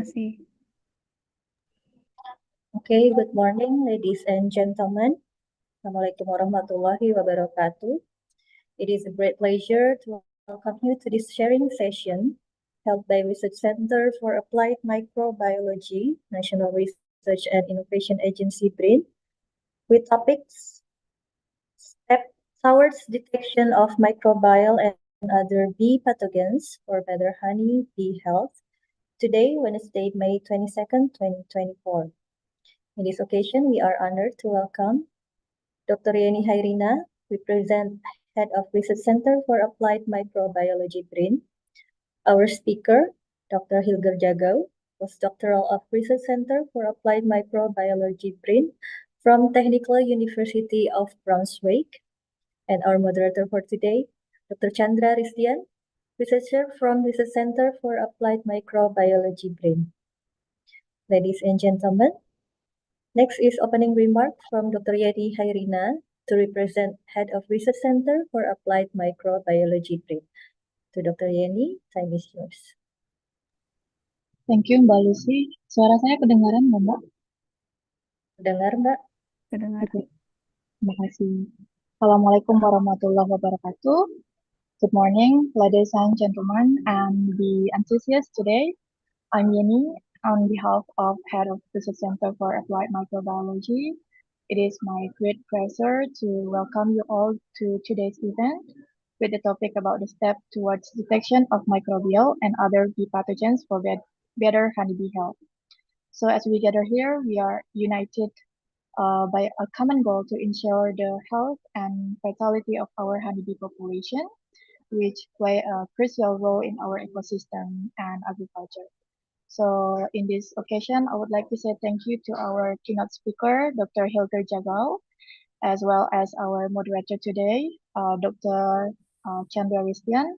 kasih. Okay, good morning, ladies and gentlemen. Assalamualaikum warahmatullahi wabarakatuh. It is a great pleasure to welcome you to this sharing session held by Research Center for Applied Microbiology, National Research and Innovation Agency BRIN, with topics Step Towards Detection of Microbial and Other Bee Pathogens for Better Honey Bee Health, today, Wednesday, May 22nd, 2024. In this occasion, we are honored to welcome Dr. Yeni Hairina, Head of Research Center for Applied Microbiology BRIN. Our speaker, Dr. Hilger Jagau, Postdoctoral of Research Center for Applied Microbiology BRIN from Technical University of Brunswick. And our moderator for today, Dr. Chandra Risdian, researcher from Research Center for Applied Microbiology BRIN. Ladies and gentlemen, next is opening remarks from Dr. Yeni Hairina to represent Head of Research Center for Applied Microbiology BRIN. To Dr. Yeni, time is yours. Thank you, Mbak Lucy. Suara saya kedengaran nggak, Mbak? Dengar, Mbak? Kedengar. Oke, terima kasih. Assalamualaikum warahmatullahi wabarakatuh. Good morning, ladies and gentlemen, and the enthusiasts today. I'm Yeni, on behalf of Head of Research Center for Applied Microbiology. It is my great pleasure to welcome you all to today's event with the topic about the step towards detection of microbial and other bee pathogens for better honeybee health. So as we gather here, we are united by a common goal to ensure the health and vitality of our honeybee population, which play a crucial role in our ecosystem and agriculture. So in this occasion, I would like to say thank you to our keynote speaker, Dr. Hilger Jagau, as well as our moderator today, Dr. Chandra Risdian.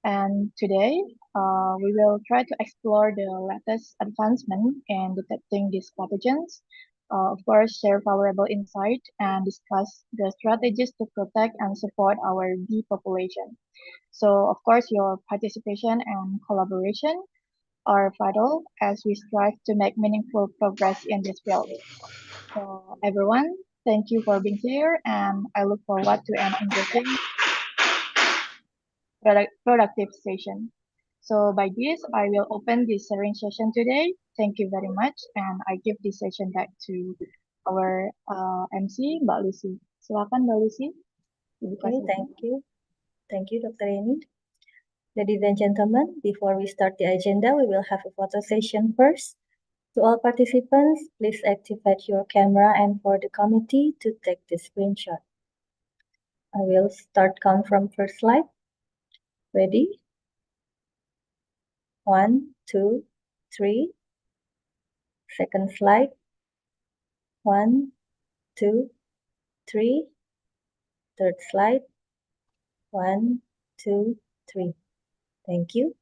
And today, we will try to explore the latest advancement in detecting these pathogens, of course, share valuable insight and discuss the strategies to protect and support our bee population. So, of course, your participation and collaboration are vital as we strive to make meaningful progress in this field. So everyone, thank you for being here, and I look forward to an engaging, productive session. So by this, I will open this sharing session today. Thank you very much, and I give this session back to our MC, Mbak Lucy. Silakan, Mbak Lucy. Okay, thank you. Thank you, Dr. Yeni. Ladies and gentlemen, before we start the agenda, we will have a photo session first. To all participants, please activate your camera and for the committee to take the screenshot. I will start count from first slide. Ready? 1, 2, 3. Second slide. 1, 2, 3. Third slide. 1, 2, 3. Thank you.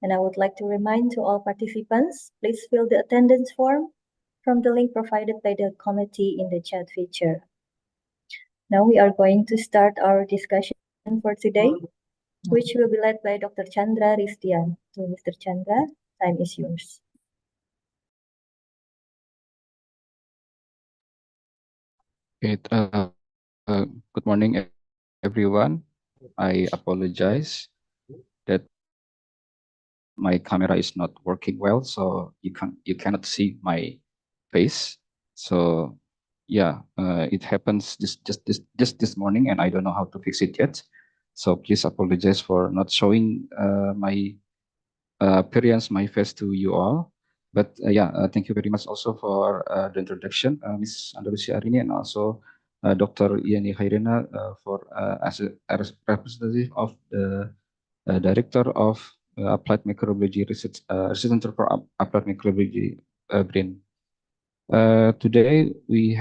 And I would like to remind to all participants, please fill the attendance form from the link provided by the committee in the chat feature. Now we are going to start our discussion for today, which will be led by Dr. Chandra Risdian. So Mr. Chandra, time is yours. Okay, good morning, everyone. I apologize that my camera is not working well, so you cannot see my face. So yeah, it happens just this morning, and I don't know how to fix it yet. So please apologize for not showing my appearance, my face to you all. But thank you very much also for the introduction, Ms. Andalusia Arini, and also Dr. Yeni Hairina for as a representative of the Director of Applied Microbiology Research Center for Applied Microbiology BRIN. Today we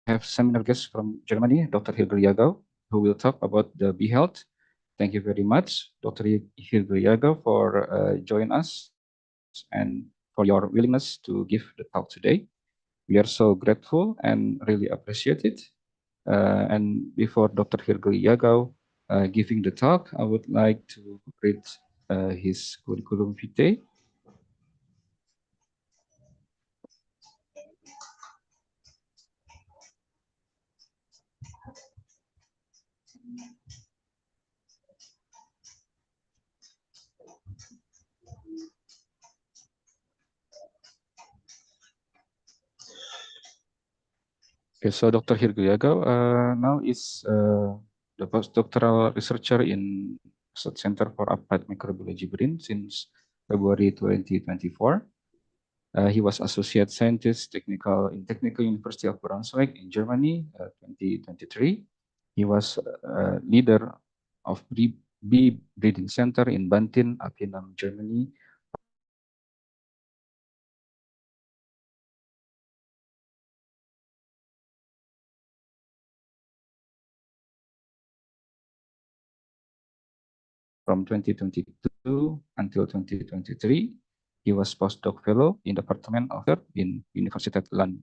have seminar guest from Germany, Dr. Hilger Jagau, who will talk about the bee health. Thank you very much, Dr. Hilger Jagau, for joining us and for your willingness to give the talk today. We are so grateful and really appreciate it. And before Dr. Hilger Jagau giving the talk, I would like to read his curriculum vitae. Okay, so Dr. Hilger Jagau now is the postdoctoral researcher in Research Center for Applied Microbiology BRIN since February 2024. He was associate scientist in Technical University of Braunschweig in Germany, 2023. He was leader of bee breeding center in Bantin, Appenum, Germany. From 2022 until 2023, he was postdoc fellow in the Department of in University Lund.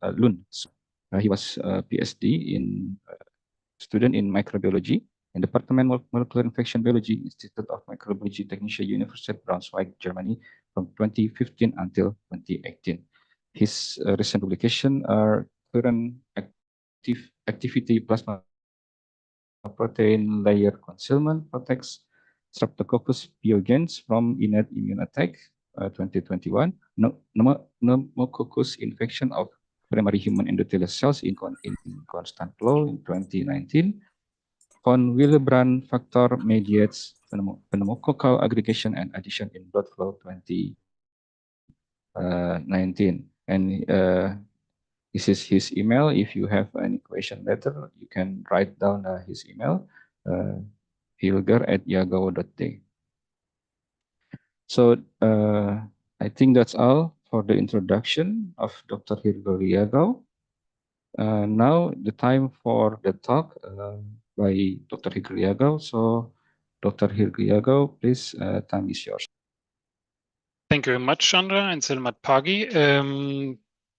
He was a PhD in student in microbiology in Department of Molecular Infection Biology, Institute of Microbiology, Technische Universität Braunschweig, Germany, from 2015 until 2018. His recent publication are current activity plasma protein layer concealment protects Streptococcus pyogenes from innate immune attack, 2021, pneumococcus infection of primary human endothelial cells in constant flow in 2019, von Willebrand factor mediates pneumococcal aggregation and addition in blood flow 2019. And this is his email. If you have any question later, you can write down his email, hilger@jagau.de. So I think that's all for the introduction of Dr. Hilger Jagau. Now the time for the talk by Dr. Hilger Jagau. So Dr. Hilger Jagau, please, time is yours. Thank you very much, Chandra, and Selamat Pagi.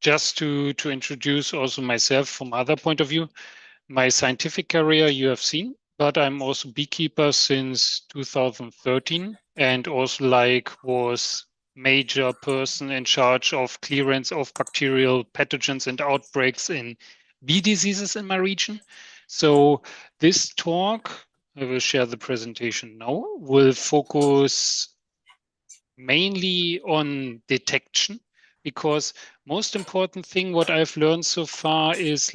Just to introduce also myself from other point of view, my scientific career you have seen, but I'm also beekeeper since 2013 and also was major person in charge of clearance of bacterial pathogens and outbreaks in bee diseases in my region. So this talk, I will share the presentation now, will focus mainly on detection, because most important thing what I've learned so far is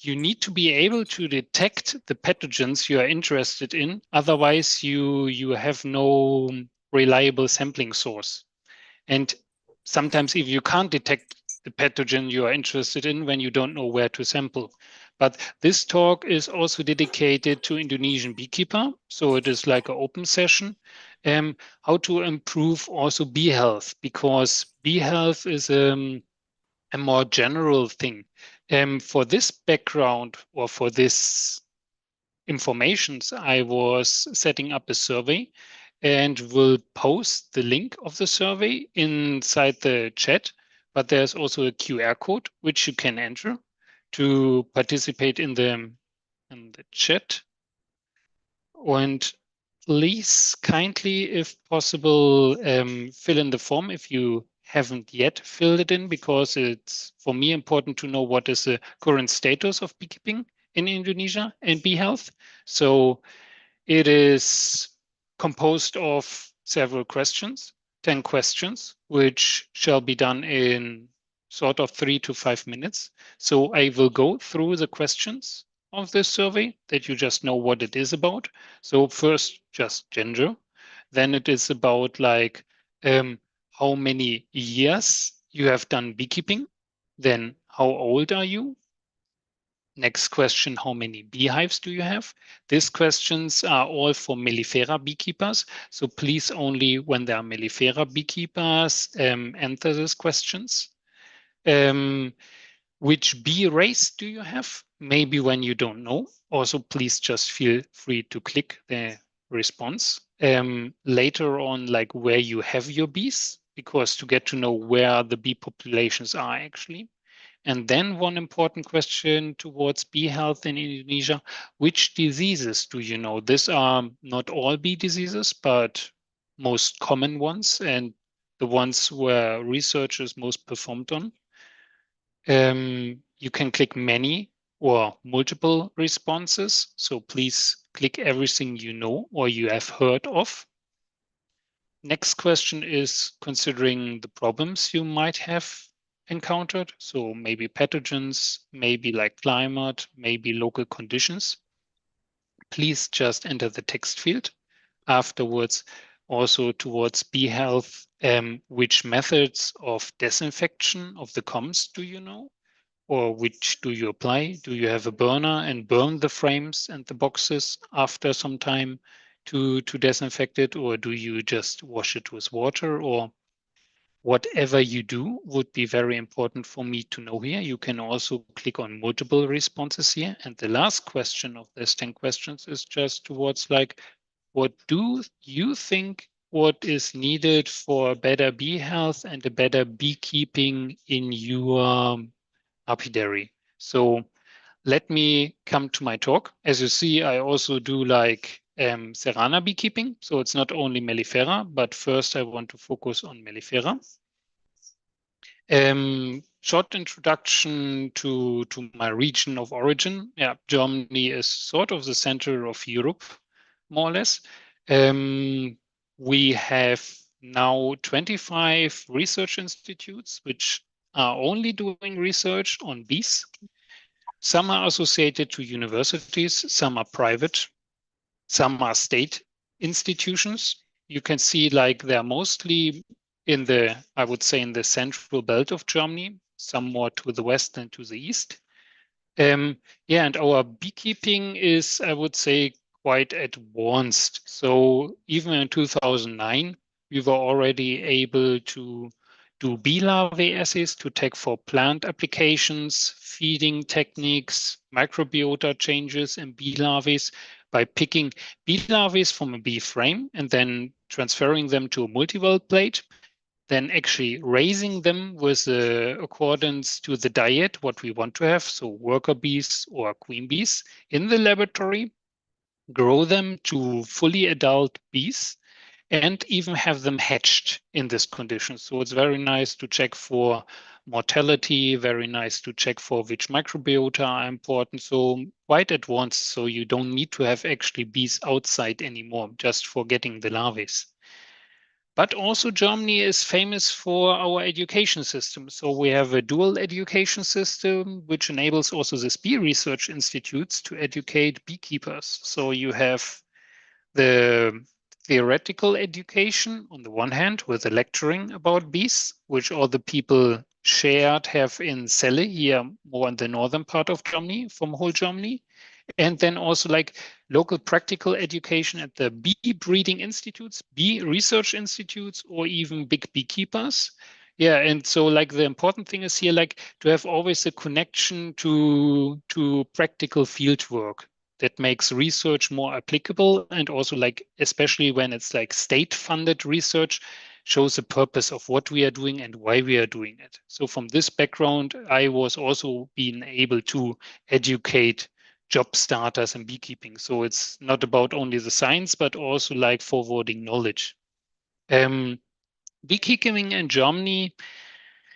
you need to be able to detect the pathogens you are interested in. Otherwise, you have no reliable sampling source. And sometimes if you can't detect the pathogen you are interested in when you don't know where to sample. But this talk is also dedicated to Indonesian beekeeper. So it is like an open session. How to improve also bee health, because bee health is a more general thing. For this background or for this informations, I was setting up a survey and will post the link of the survey inside the chat. But there's also a QR code which you can enter to participate in the chat. And please kindly, if possible, fill in the form if you haven't yet filled it in, because it's for me important to know what is the current status of beekeeping in Indonesia and bee health. So it is composed of several questions, 10 questions, which shall be done in sort of 3 to 5 minutes. So I will go through the questions of this survey that you just know what it is about. So first, just gender. Then it is about how many years you have done beekeeping. Then how old are you? Next question, how many beehives do you have? These questions are all for mellifera beekeepers. So please only when there are mellifera beekeepers enter these questions. Which bee race do you have? Maybe when you don't know. Also, please just feel free to click the response. Later on, where you have your bees, because to get to know where the bee populations are actually. And then one important question towards bee health in Indonesia, which diseases do you know? These are not all bee diseases, but most common ones and the ones where research is most performed on. You can click many or multiple responses. So please click everything you know or you have heard of. Next question is considering the problems you might have encountered. So maybe pathogens, maybe like climate, maybe local conditions. Please just enter the text field. Afterwards, also towards bee health, which methods of disinfection of the combs do you know? Or which do you apply? Do you have a burner and burn the frames and the boxes after some time to disinfect it? Or do you just wash it with water? Or whatever you do would be very important for me to know here. You can also click on multiple responses here. And the last question of this 10 questions is just towards like, what do you think what is needed for better bee health and a better beekeeping in your apiary? So let me come to my talk. As you see, I also do like Serrana beekeeping. So it's not only mellifera, but first I want to focus on mellifera. Short introduction to my region of origin. Yeah, Germany is sort of the center of Europe, more or less. We have now 25 research institutes which are only doing research on bees. Some are associated to universities, some are private, some are state institutions. You can see like they're mostly in the, I would say, in the central belt of Germany, some more to the west than to the east. Yeah, and our beekeeping is, I would say, quite advanced. So even in 2009, we were already able to do bee larvae assays to check for plant applications, feeding techniques, microbiota changes in bee larvae by picking bee larvae from a bee frame and then transferring them to a multi-well plate, then actually raising them with accordance to the diet, what we want to have, so worker bees or queen bees in the laboratory, grow them to fully adult bees, and even have them hatched in this condition. So it's very nice to check for mortality, very nice to check for which microbiota are important. So quite advanced, so you don't need to have actually bees outside anymore, just for getting the larvae. But also Germany is famous for our education system. So we have a dual education system, which enables also the bee research institutes to educate beekeepers. So you have the theoretical education on the one hand with the lecturing about bees, which all the people shared have in Celle here, more in the northern part of Germany, from whole Germany. And then also like local practical education at the bee breeding institutes, bee research institutes, or even big beekeepers. Yeah, and so like the important thing is here like to have always a connection to practical field work that makes research more applicable, and also like especially when it's like state funded research shows the purpose of what we are doing and why we are doing it. So from this background, I was also being able to educate job starters in beekeeping. So it's not about only the science, but also like forwarding knowledge. Beekeeping in Germany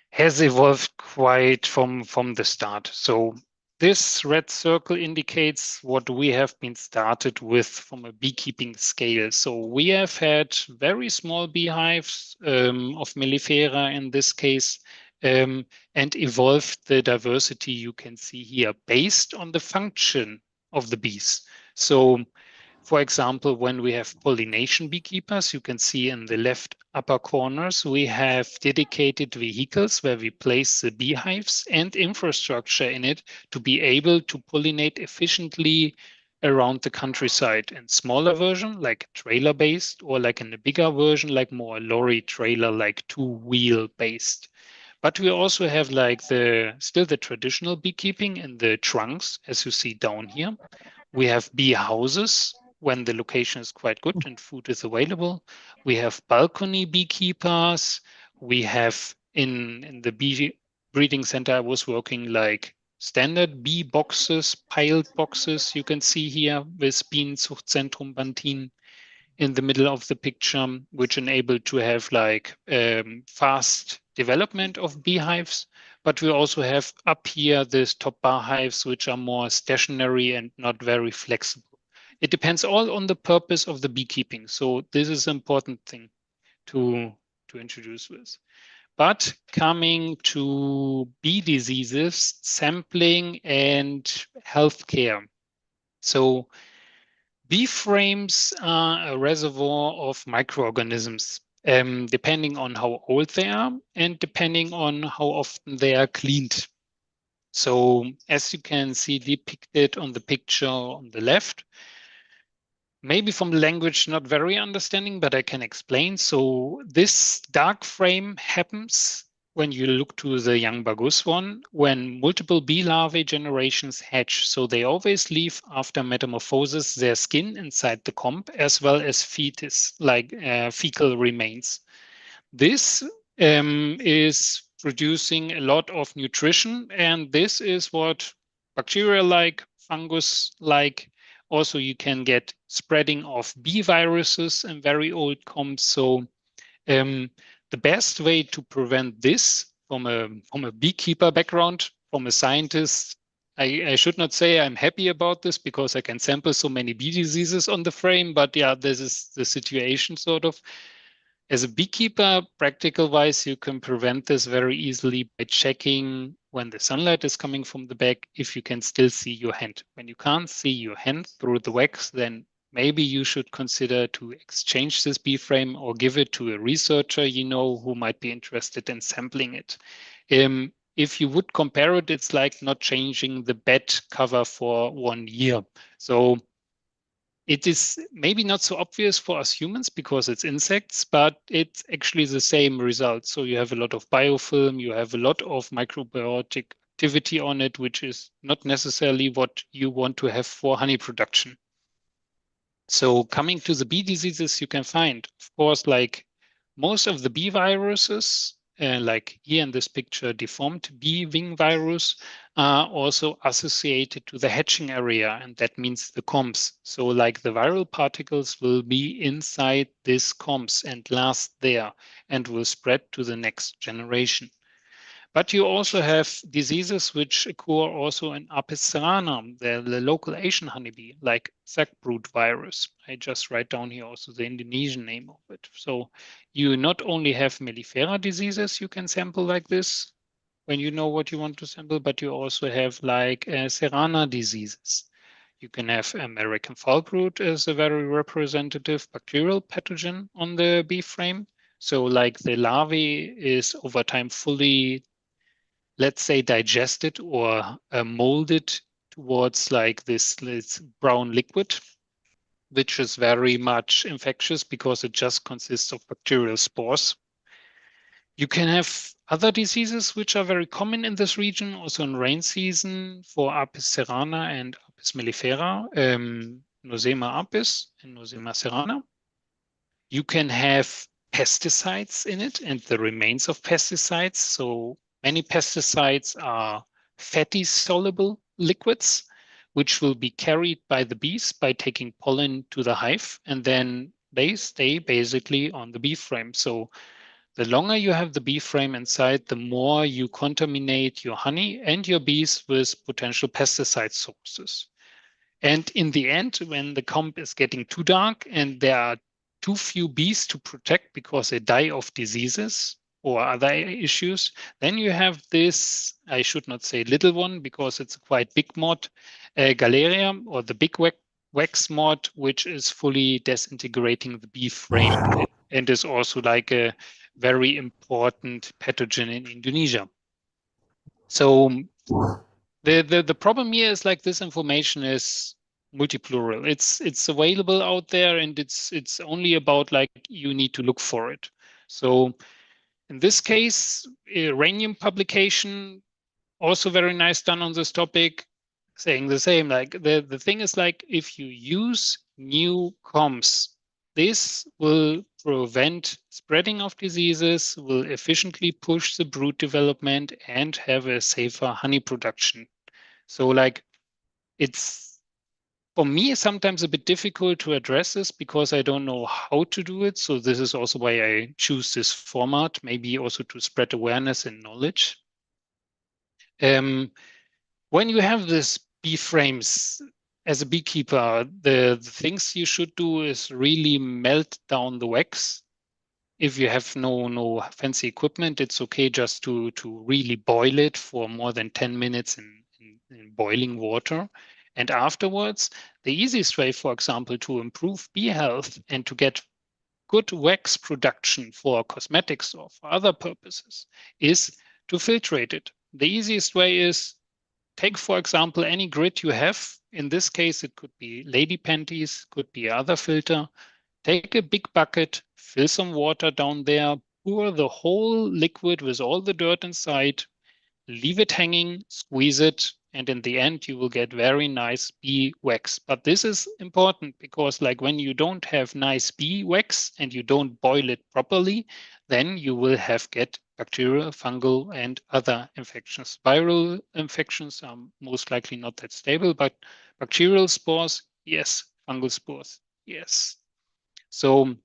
has evolved quite from the start. So this red circle indicates what we have been started with from a beekeeping scale. So we have had very small beehives of mellifera in this case, and evolved the diversity you can see here based on the function of the bees. So for example, when we have pollination beekeepers, you can see in the left upper corners, we have dedicated vehicles where we place the beehives and infrastructure in it to be able to pollinate efficiently around the countryside. In smaller version, like trailer based, or like in a bigger version, like more lorry trailer, like two-wheel based. But we also have like still the traditional beekeeping in the trunks, as you see down here. We have bee houses when the location is quite good and food is available. We have balcony beekeepers. We have in the bee breeding center I was working like standard bee boxes, piled boxes. You can see here with Bienenzuchtzentrum Bantin in the middle of the picture, which enable to have like fast development of beehives. But we also have up here this top bar hives, which are more stationary and not very flexible. It depends all on the purpose of the beekeeping. So this is an important thing to introduce with. But coming to bee diseases, sampling and healthcare. So bee frames are a reservoir of microorganisms, depending on how old they are and depending on how often they are cleaned. So as you can see depicted on the picture on the left, maybe from the language not very understanding, but I can explain. So this dark frame happens when you look to the young bagus one, when multiple bee larvae generations hatch. So they always leave after metamorphosis their skin inside the comb, as well as fetus, like fecal remains. This is producing a lot of nutrition, and this is what bacteria like, fungus like. Also, you can get spreading of bee viruses in very old combs. So the best way to prevent this from a beekeeper background, from a scientist, I should not say I'm happy about this because I can sample so many bee diseases on the frame, but yeah, this is the situation sort of. As a beekeeper, practical wise, you can prevent this very easily by checking when the sunlight is coming from the back, if you can still see your hand. When you can't see your hand through the wax, then maybe you should consider to exchange this bee frame or give it to a researcher you know who might be interested in sampling it. If you would compare it, it's like not changing the bed cover for 1 year. So it is maybe not so obvious for us humans because it's insects, but it's actually the same result. So you have a lot of biofilm, you have a lot of microbiotic activity on it, which is not necessarily what you want to have for honey production. So coming to the bee diseases, you can find, of course, like most of the bee viruses, like here in this picture, deformed bee wing virus, are also associated to the hatching area, and that means the combs. So like the viral particles will be inside these combs and last there and will spread to the next generation. But you also have diseases which occur also in Apis cerana, the local Asian honeybee, like sackbrood virus. I just write down here also the Indonesian name of it. So you not only have mellifera diseases you can sample like this when you know what you want to sample, but you also have like cerana diseases. You can have American foulbrood as a very representative bacterial pathogen on the bee frame. So like the larvae is over time fully, let's say, digested or molded towards like this brown liquid, which is very much infectious because it just consists of bacterial spores. You can have other diseases which are very common in this region, also in rain season for Apis cerana and Apis mellifera, Nosema apis and Nosema cerana. You can have pesticides in it and the remains of pesticides. So many pesticides are fatty soluble liquids, which will be carried by the bees by taking pollen to the hive, and then they stay basically on the bee frame. So the longer you have the bee frame inside, the more you contaminate your honey and your bees with potential pesticide sources. And in the end, when the comb is getting too dark and there are too few bees to protect because they die of diseases or other issues, then you have this, I should not say little one because it's a quite big moth, Galeria, or the big wax moth, which is fully disintegrating the bee frame and is also like a very important pathogen in Indonesia. So the problem here is like this information is multi-plural. It's available out there and it's only about like you need to look for it. So in this case, Iranian publication, also very nice done on this topic, saying the same. Like the thing is like if you use new comms, this will prevent spreading of diseases, will efficiently push the brood development and have a safer honey production. So like it's for me sometimes a bit difficult to address this because I don't know how to do it. So this is also why I choose this format, maybe also to spread awareness and knowledge. When you have this bee frames as a beekeeper, the things you should do is really melt down the wax If you have no fancy equipment, it's okay just to really boil it for more than 10 minutes in boiling water. And afterwards, the easiest way, for example, to improve bee health and to get good wax production for cosmetics or for other purposes is to filtrate it. The easiest way is take, for example, any grid you have. In this case, it could be lady panties, could be other filter. Take a big bucket, fill some water down there, pour the whole liquid with all the dirt inside, leave it hanging, squeeze it, and in the end, you will get very nice bee wax. But this is important because like when you don't have nice bee wax and you don't boil it properly, then you will get bacterial, fungal, and other infections. Viral infections are most likely not that stable, but bacterial spores, yes. Fungal spores, yes. So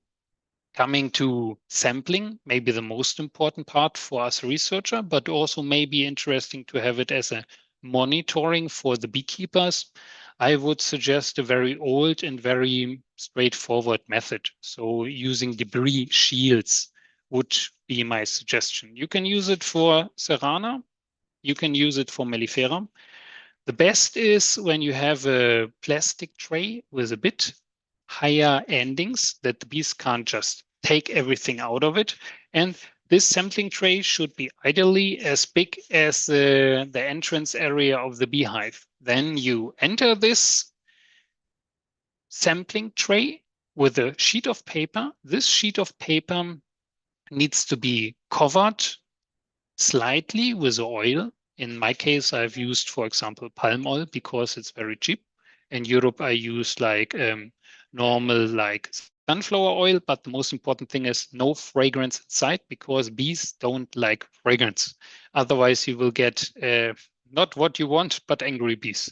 coming to sampling, maybe the most important part for us researcher, but also maybe interesting to have it as a monitoring for the beekeepers. I would suggest a very old and very straightforward method. So using debris shields would be my suggestion. You can use it for Serrana. You can use it for Mellifera. The best is when you have a plastic tray with a bit higher endings that the bees can't just take everything out of it. And this sampling tray should be ideally as big as the entrance area of the beehive. Then you enter this sampling tray with a sheet of paper. This sheet of paper needs to be covered slightly with oil. In my case, I've used, for example, palm oil because it's very cheap. In Europe, I use like normal like sunflower oil, but the most important thing is no fragrance inside because bees don't like fragrance. Otherwise, you will get not what you want, but angry bees.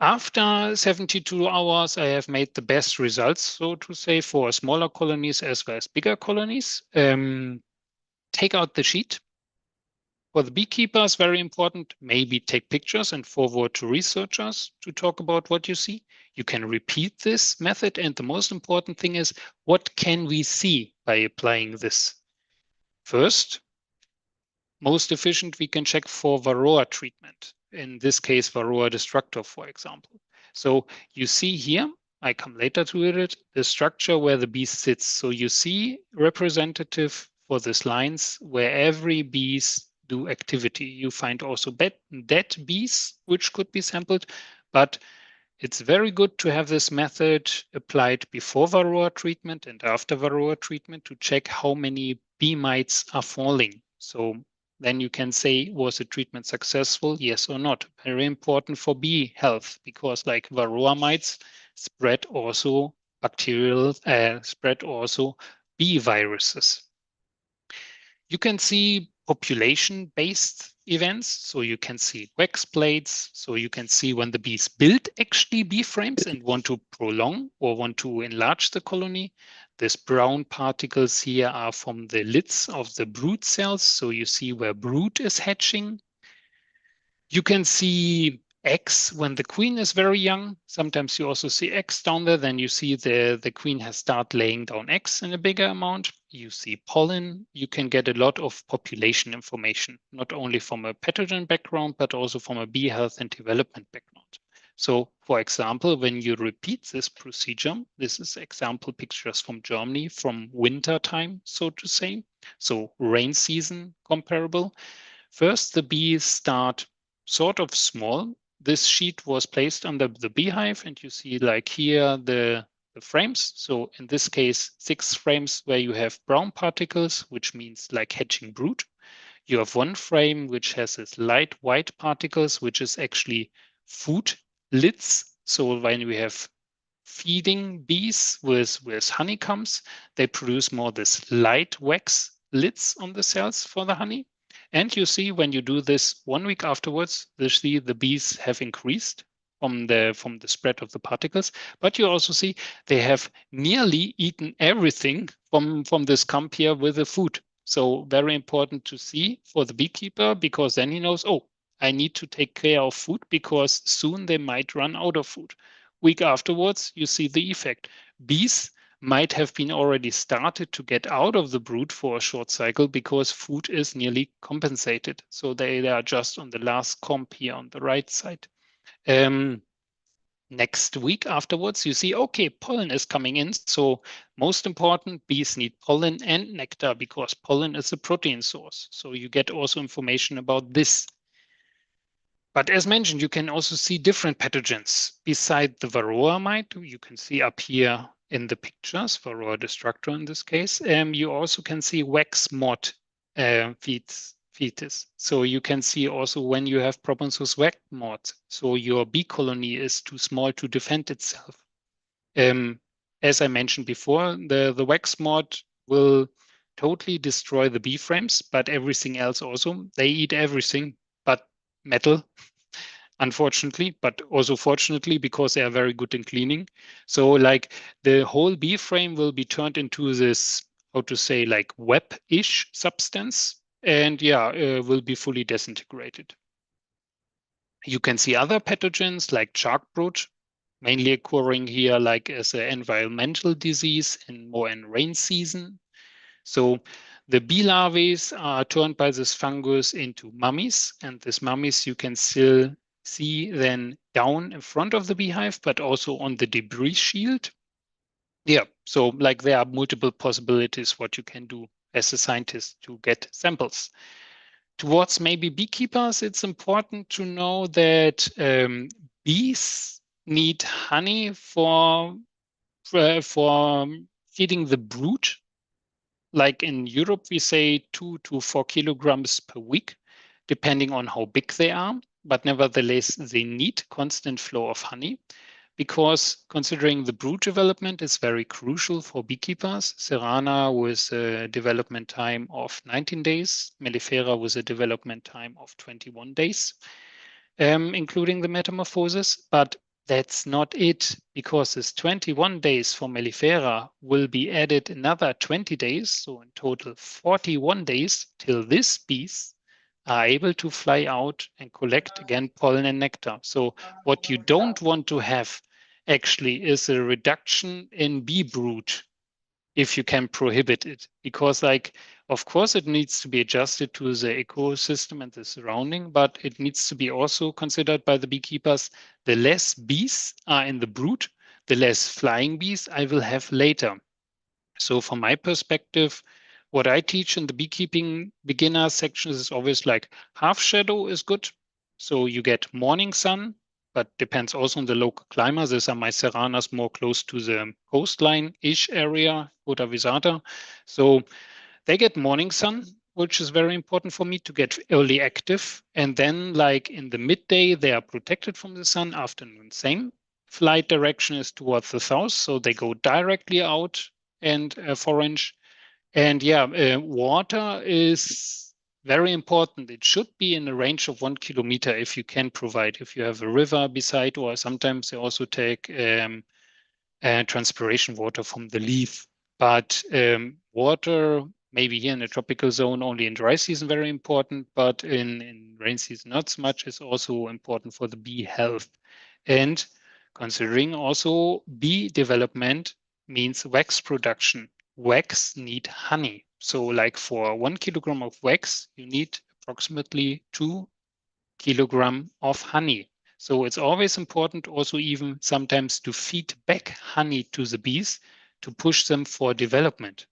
After 72 hours, I have made the best results, so to say, for smaller colonies as well as bigger colonies. Take out the sheet. For the beekeepers, very important, maybe take pictures and forward to researchers to talk about what you see. You can repeat this method. And the most important thing is, what can we see by applying this? First, most efficient, we can check for Varroa treatment. In this case, Varroa destructor, for example. So you see here, I come later to it, the structure where the bee sits. So you see representative for these lines where every bees do activity. You find also dead bees, which could be sampled, but it's very good to have this method applied before Varroa treatment and after Varroa treatment to check how many bee mites are falling. So then you can say, was the treatment successful? Yes or not. Very important for bee health because like Varroa mites spread also bacterial, spread also bee viruses. You can see population-based events. So you can see wax plates. So you can see when the bees build actually bee frames and want to prolong or want to enlarge the colony. These brown particles here are from the lids of the brood cells. So you see where brood is hatching. You can see eggs when the queen is very young. Sometimes you also see eggs down there. Then you see the queen has started laying down eggs in a bigger amount. You see pollen. You can get a lot of population information, not only from a pathogen background, but also from a bee health and development background. So, for example, when you repeat this procedure, this is example pictures from Germany from winter time, so to say. So rain season comparable. First, the bees start sort of small. This sheet was placed under the beehive, and you see like here the frames. So in this case, 6 frames where you have brown particles, which means like hatching brood. You have 1 frame which has this light white particles, which is actually food lids. So when we have feeding bees with honeycombs, they produce more this light wax lids on the cells for the honey. And you see when you do this 1 week afterwards, you see the bees have increased from the spread of the particles. But you also see they have nearly eaten everything from this clump here with the food. So very important to see for the beekeeper, because then he knows, oh, I need to take care of food because soon they might run out of food. Week afterwards, you see the effect. Bees might have been already started to get out of the brood for a short cycle because food is nearly compensated. So they are just on the last comp here on the right side. Next week afterwards, you see, okay, pollen is coming in. So most important, bees need pollen and nectar because pollen is a protein source. So you get also information about this. But as mentioned, you can also see different pathogens beside the varroa mite. You can see up here in the pictures, varroa destructor in this case. You also can see wax moth fetus. So you can see also when you have problems with wax moth. So your bee colony is too small to defend itself. As I mentioned before, the wax moth will totally destroy the bee frames, but everything else also. They eat everything but metal, unfortunately, but also fortunately because they are very good in cleaning. So like the whole bee frame will be turned into this, how to say, like web-ish substance, and yeah, will be fully disintegrated. You can see other pathogens like chalk brood, mainly occurring here like as an environmental disease and more in rain season. So the bee larvae are turned by this fungus into mummies, and these mummies you can still see then down in front of the beehive, but also on the debris shield. Yeah, so like there are multiple possibilities what you can do as a scientist to get samples. Towards maybe beekeepers, it's important to know that bees need honey for feeding the brood. Like in Europe, we say 2 to 4 kilograms per week, depending on how big they are. But nevertheless, they need constant flow of honey because considering the brood development is very crucial for beekeepers. Serrana with a development time of 19 days, Mellifera with a development time of 21 days, including the metamorphosis. But that's not it, because this 21 days for Mellifera will be added another 20 days, so in total 41 days till these bees are able to fly out and collect again pollen and nectar. So what you don't want to have actually is a reduction in bee brood if you can prohibit it, because like, of course, it needs to be adjusted to the ecosystem and the surrounding, but it needs to be also considered by the beekeepers. The less bees are in the brood, the less flying bees I will have later. So from my perspective, what I teach in the beekeeping beginner sections is always like half shadow is good. So you get morning sun, but depends also on the local climate. These are my serranas more close to the coastline-ish area, Kota Visata. So they get morning sun, which is very important for me to get early active. And then like in the midday, they are protected from the sun. Afternoon, same. Flight direction is towards the south. So they go directly out and forage. And yeah, water is very important. It should be in a range of 1 kilometer if you can provide. If you have a river beside, or sometimes they also take transpiration water from the leaf. But water, maybe here in the tropical zone, only in dry season, very important, but in rain season, not so much, is also important for the bee health. And considering also bee development means wax production. Wax need honey. So like for 1 kilogram of wax, you need approximately 2 kilogram of honey. So it's always important also even sometimes to feed back honey to the bees to push them for development.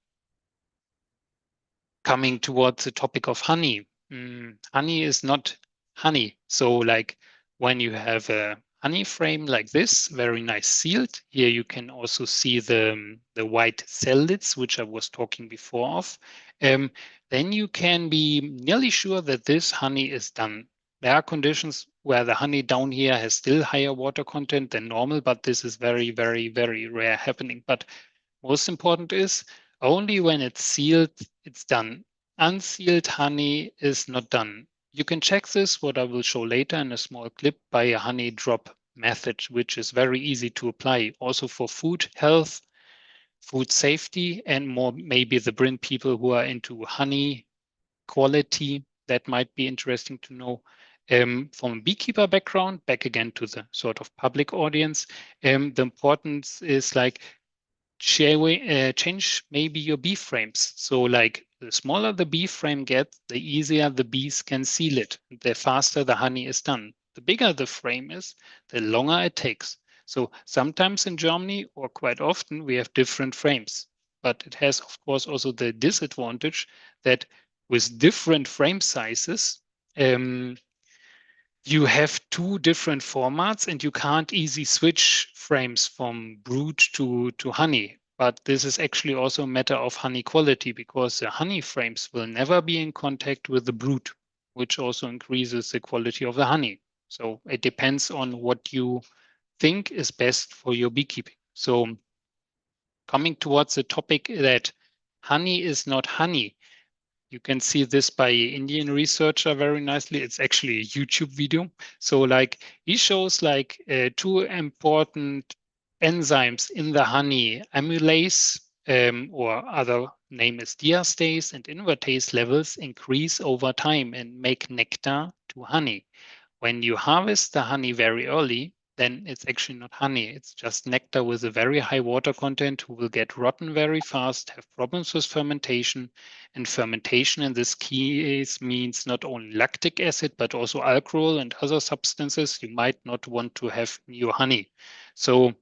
Coming towards the topic of honey, honey is not honey. So like when you have a honey frame like this, very nice sealed. Here you can also see the white cell lids, which I was talking before of. Then you can be nearly sure that this honey is done. There are conditions where the honey down here has still higher water content than normal, but this is very, very, very rare happening. But most important is only when it's sealed, it's done. Unsealed honey is not done. You can check this, what I will show later in a small clip, by a honey drop method, which is very easy to apply also for food health, food safety, and more maybe the BRIN people who are into honey quality. That might be interesting to know. From a beekeeper background, back again to the sort of public audience, the importance is like change maybe your bee frames. So like the smaller the bee frame gets, the easier the bees can seal it. The faster the honey is done. The bigger the frame is, the longer it takes. So sometimes in Germany, or quite often, we have different frames. But it has, of course, also the disadvantage that with different frame sizes, you have two different formats and you can't easily switch frames from brood to honey. But this is actually also a matter of honey quality because the honey frames will never be in contact with the brood, which also increases the quality of the honey. So it depends on what you think is best for your beekeeping. So coming towards the topic that honey is not honey, you can see this by Indian researcher very nicely. It's actually a YouTube video. So like he shows like two important enzymes in the honey, amylase or other name is diastase and invertase levels increase over time and make nectar to honey. When you harvest the honey very early, then it's actually not honey. It's just nectar with a very high water content who will get rotten very fast, have problems with fermentation. And fermentation in this case means not only lactic acid, but also alcohol and other substances you might not want to have in your honey. So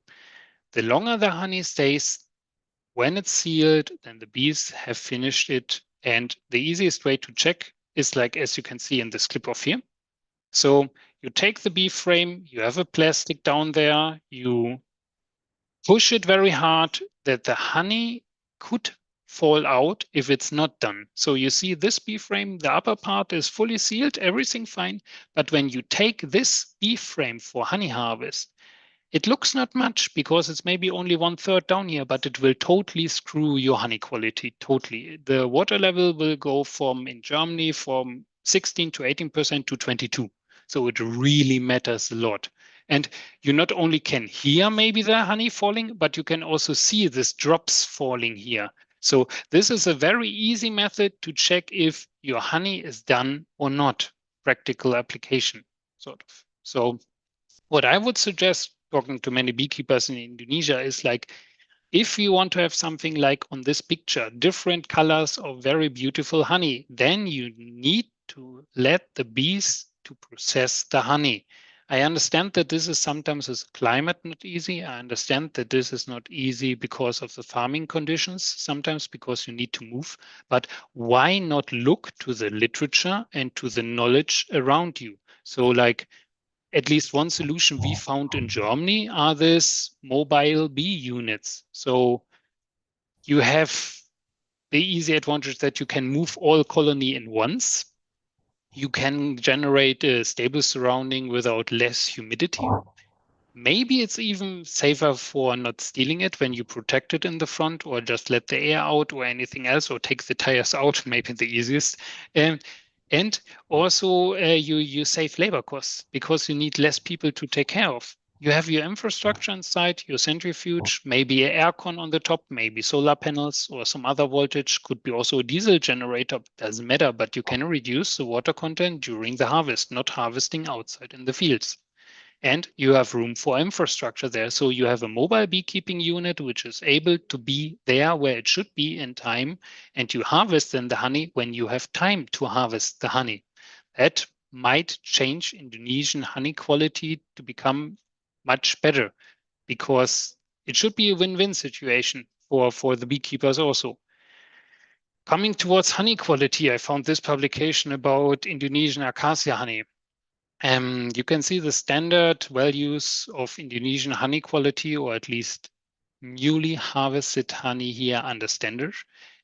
the longer the honey stays, when it's sealed, then the bees have finished it. And the easiest way to check is like, as you can see in this clip of here. So you take the bee frame, you have a plastic down there, you push it very hard that the honey could fall out if it's not done. So you see this bee frame, the upper part is fully sealed, everything fine. But when you take this bee frame for honey harvest, it looks not much because it's maybe only 1/3 down here, but it will totally screw your honey quality, totally. The water level will go from, in Germany, from 16 to 18% to 22. So it really matters a lot. And you not only can hear maybe the honey falling, but you can also see this drops falling here. So this is a very easy method to check if your honey is done or not. Practical application, sort of. So what I would suggest, talking to many beekeepers in Indonesia, is like, if you want to have something like on this picture, different colors of very beautiful honey, then you need to let the bees to process the honey. I understand that this is sometimes with climate not easy. I understand that this is not easy because of the farming conditions, sometimes because you need to move. But why not look to the literature and to the knowledge around you? So like, at least one solution we found in Germany are these mobile bee units. So you have the easy advantage that you can move all colony in once. You can generate a stable surrounding without less humidity. Maybe it's even safer for not stealing it when you protect it in the front or just let the air out or anything else or take the tires out, maybe the easiest. And also you save labor costs because you need less people to take care of. You have your infrastructure inside, your centrifuge, maybe an aircon on the top, maybe solar panels or some other voltage, could be also a diesel generator, doesn't matter, but you can reduce the water content during the harvest, not harvesting outside in the fields. And you have room for infrastructure there. So you have a mobile beekeeping unit, which is able to be there where it should be in time. And you harvest then the honey when you have time to harvest the honey. That might change Indonesian honey quality to become much better because it should be a win-win situation for the beekeepers also. Coming towards honey quality, I found this publication about Indonesian acacia honey. You can see the standard values of Indonesian honey quality, or at least newly harvested honey here under standard.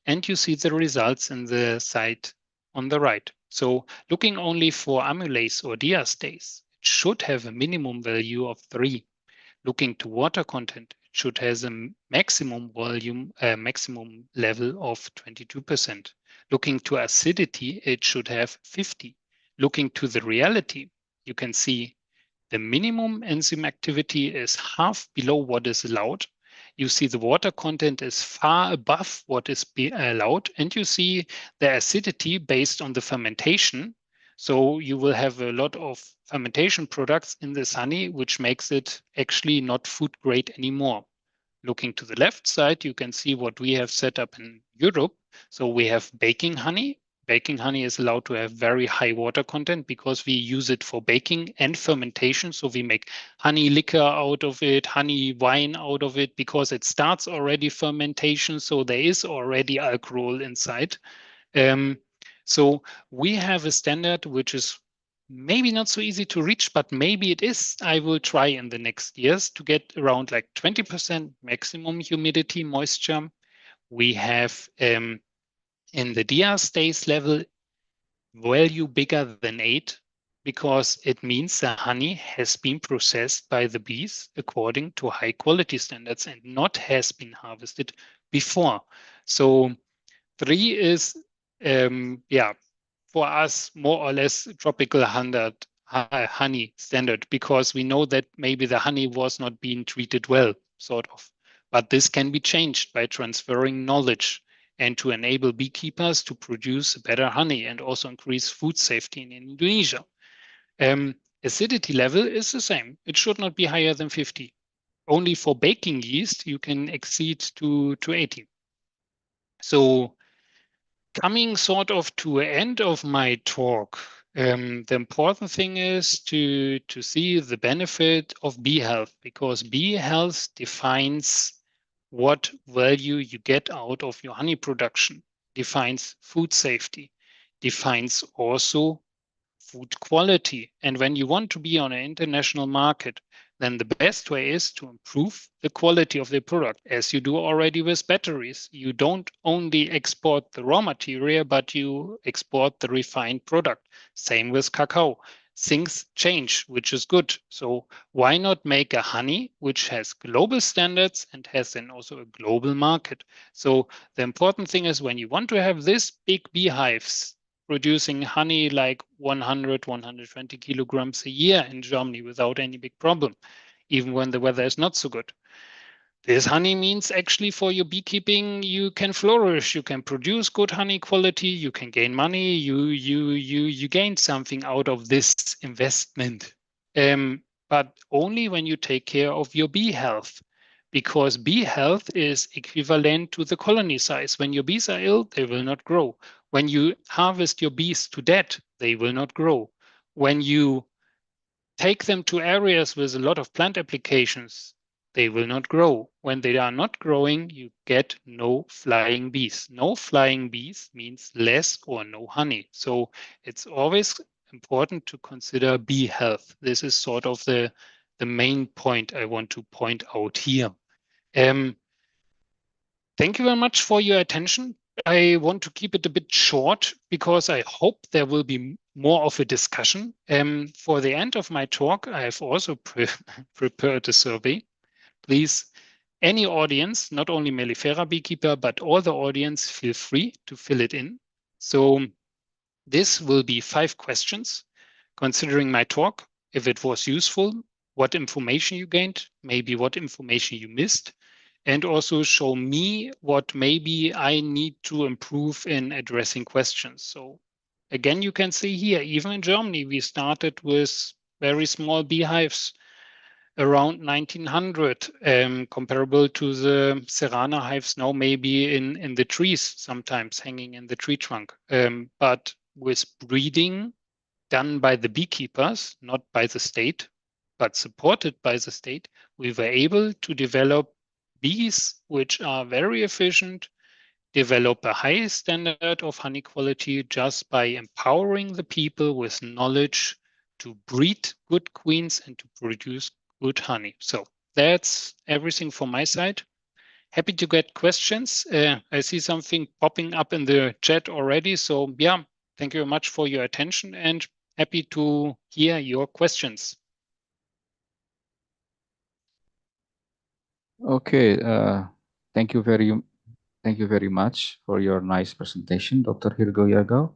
And you see the results in the site on the right. So looking only for amylase or diastase, it should have a minimum value of 3. Looking to water content, it should have a maximum volume, maximum level of 22%. Looking to acidity, it should have 50. Looking to the reality, you can see the minimum enzyme activity is half below what is allowed. You see the water content is far above what is allowed, and you see the acidity based on the fermentation. So you will have a lot of fermentation products in this honey, which makes it actually not food grade anymore. looking to the left side, you can see what we have set up in Europe. So we have baking honey. Baking honey is allowed to have very high water content because we use it for baking and fermentation. So we make honey liquor out of it, honey wine out of it, because it starts already fermentation. So there is already alcohol inside. So we have a standard which is maybe not so easy to reach, but maybe it is. I will try in the next years to get around like 20% maximum humidity moisture. We have in the diastase level value bigger than 8 because it means the honey has been processed by the bees according to high quality standards and not has been harvested before. So 3 is, for us, more or less tropical honey standard, because we know that maybe the honey was not being treated well, sort of. But this can be changed by transferring knowledge and to enable beekeepers to produce better honey and also increase food safety in Indonesia. Acidity level is the same. It should not be higher than 50. Only for baking yeast, you can exceed to 80. So coming sort of to an end of my talk, the important thing is to see the benefit of bee health, because bee health defines what value you get out of your honey production, defines food safety, defines also food quality. And when you want to be on an international market, then the best way is to improve the quality of the product, as you do already with batteries. You don't only export the raw material, but you export the refined product. Same with cacao. Things change, which is good. So why not make a honey which has global standards and has then also a global market? So the important thing is, when you want to have this big beehives producing honey like 100, 120 kilograms a year in Germany without any big problem, even when the weather is not so good. This honey means actually for your beekeeping, you can flourish, you can produce good honey quality, you can gain money, you gain something out of this investment. But only when you take care of your bee health, because bee health is equivalent to the colony size. When your bees are ill, they will not grow. When you harvest your bees to death, they will not grow. When you take them to areas with a lot of plant applications, they will not grow. When they are not growing, you get no flying bees. No flying bees means less or no honey. So it's always important to consider bee health. This is sort of the main point I want to point out here. Thank you very much for your attention. I want to keep it a bit short because I hope there will be more of a discussion. For the end of my talk, I have also prepared a survey. Please, any audience, not only mellifera beekeeper, but all the audience, feel free to fill it in. So this will be 5 questions. Considering my talk, if it was useful, what information you gained, maybe what information you missed, and also show me what maybe I need to improve in addressing questions. So again, you can see here, even in Germany, we started with very small beehives around 1900, comparable to the Serrana hives now maybe in the trees, sometimes hanging in the tree trunk. But with breeding done by the beekeepers, not by the state, but supported by the state, we were able to develop bees which are very efficient, develop a high standard of honey quality just by empowering the people with knowledge to breed good queens and to produce good honey. So that's everything from my side. Happy to get questions. I see something popping up in the chat already. So yeah, thank you very much for your attention and happy to hear your questions. Okay, thank you very much for your nice presentation, Dr. Hilger Jagau.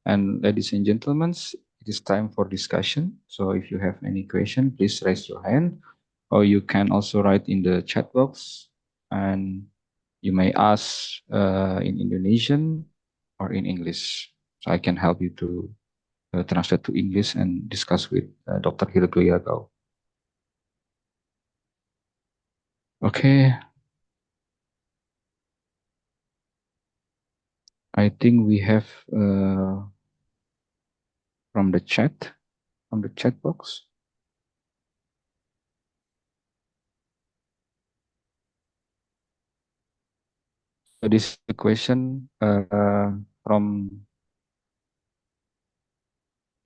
And ladies and gentlemen, it is time for discussion. So if you have any question, please raise your hand, or you can also write in the chat box, and you may ask in Indonesian or in English. So I can help you to translate to English and discuss with Dr. Hilger Jagau. Okay, I think we have from the chat box. So this is a question from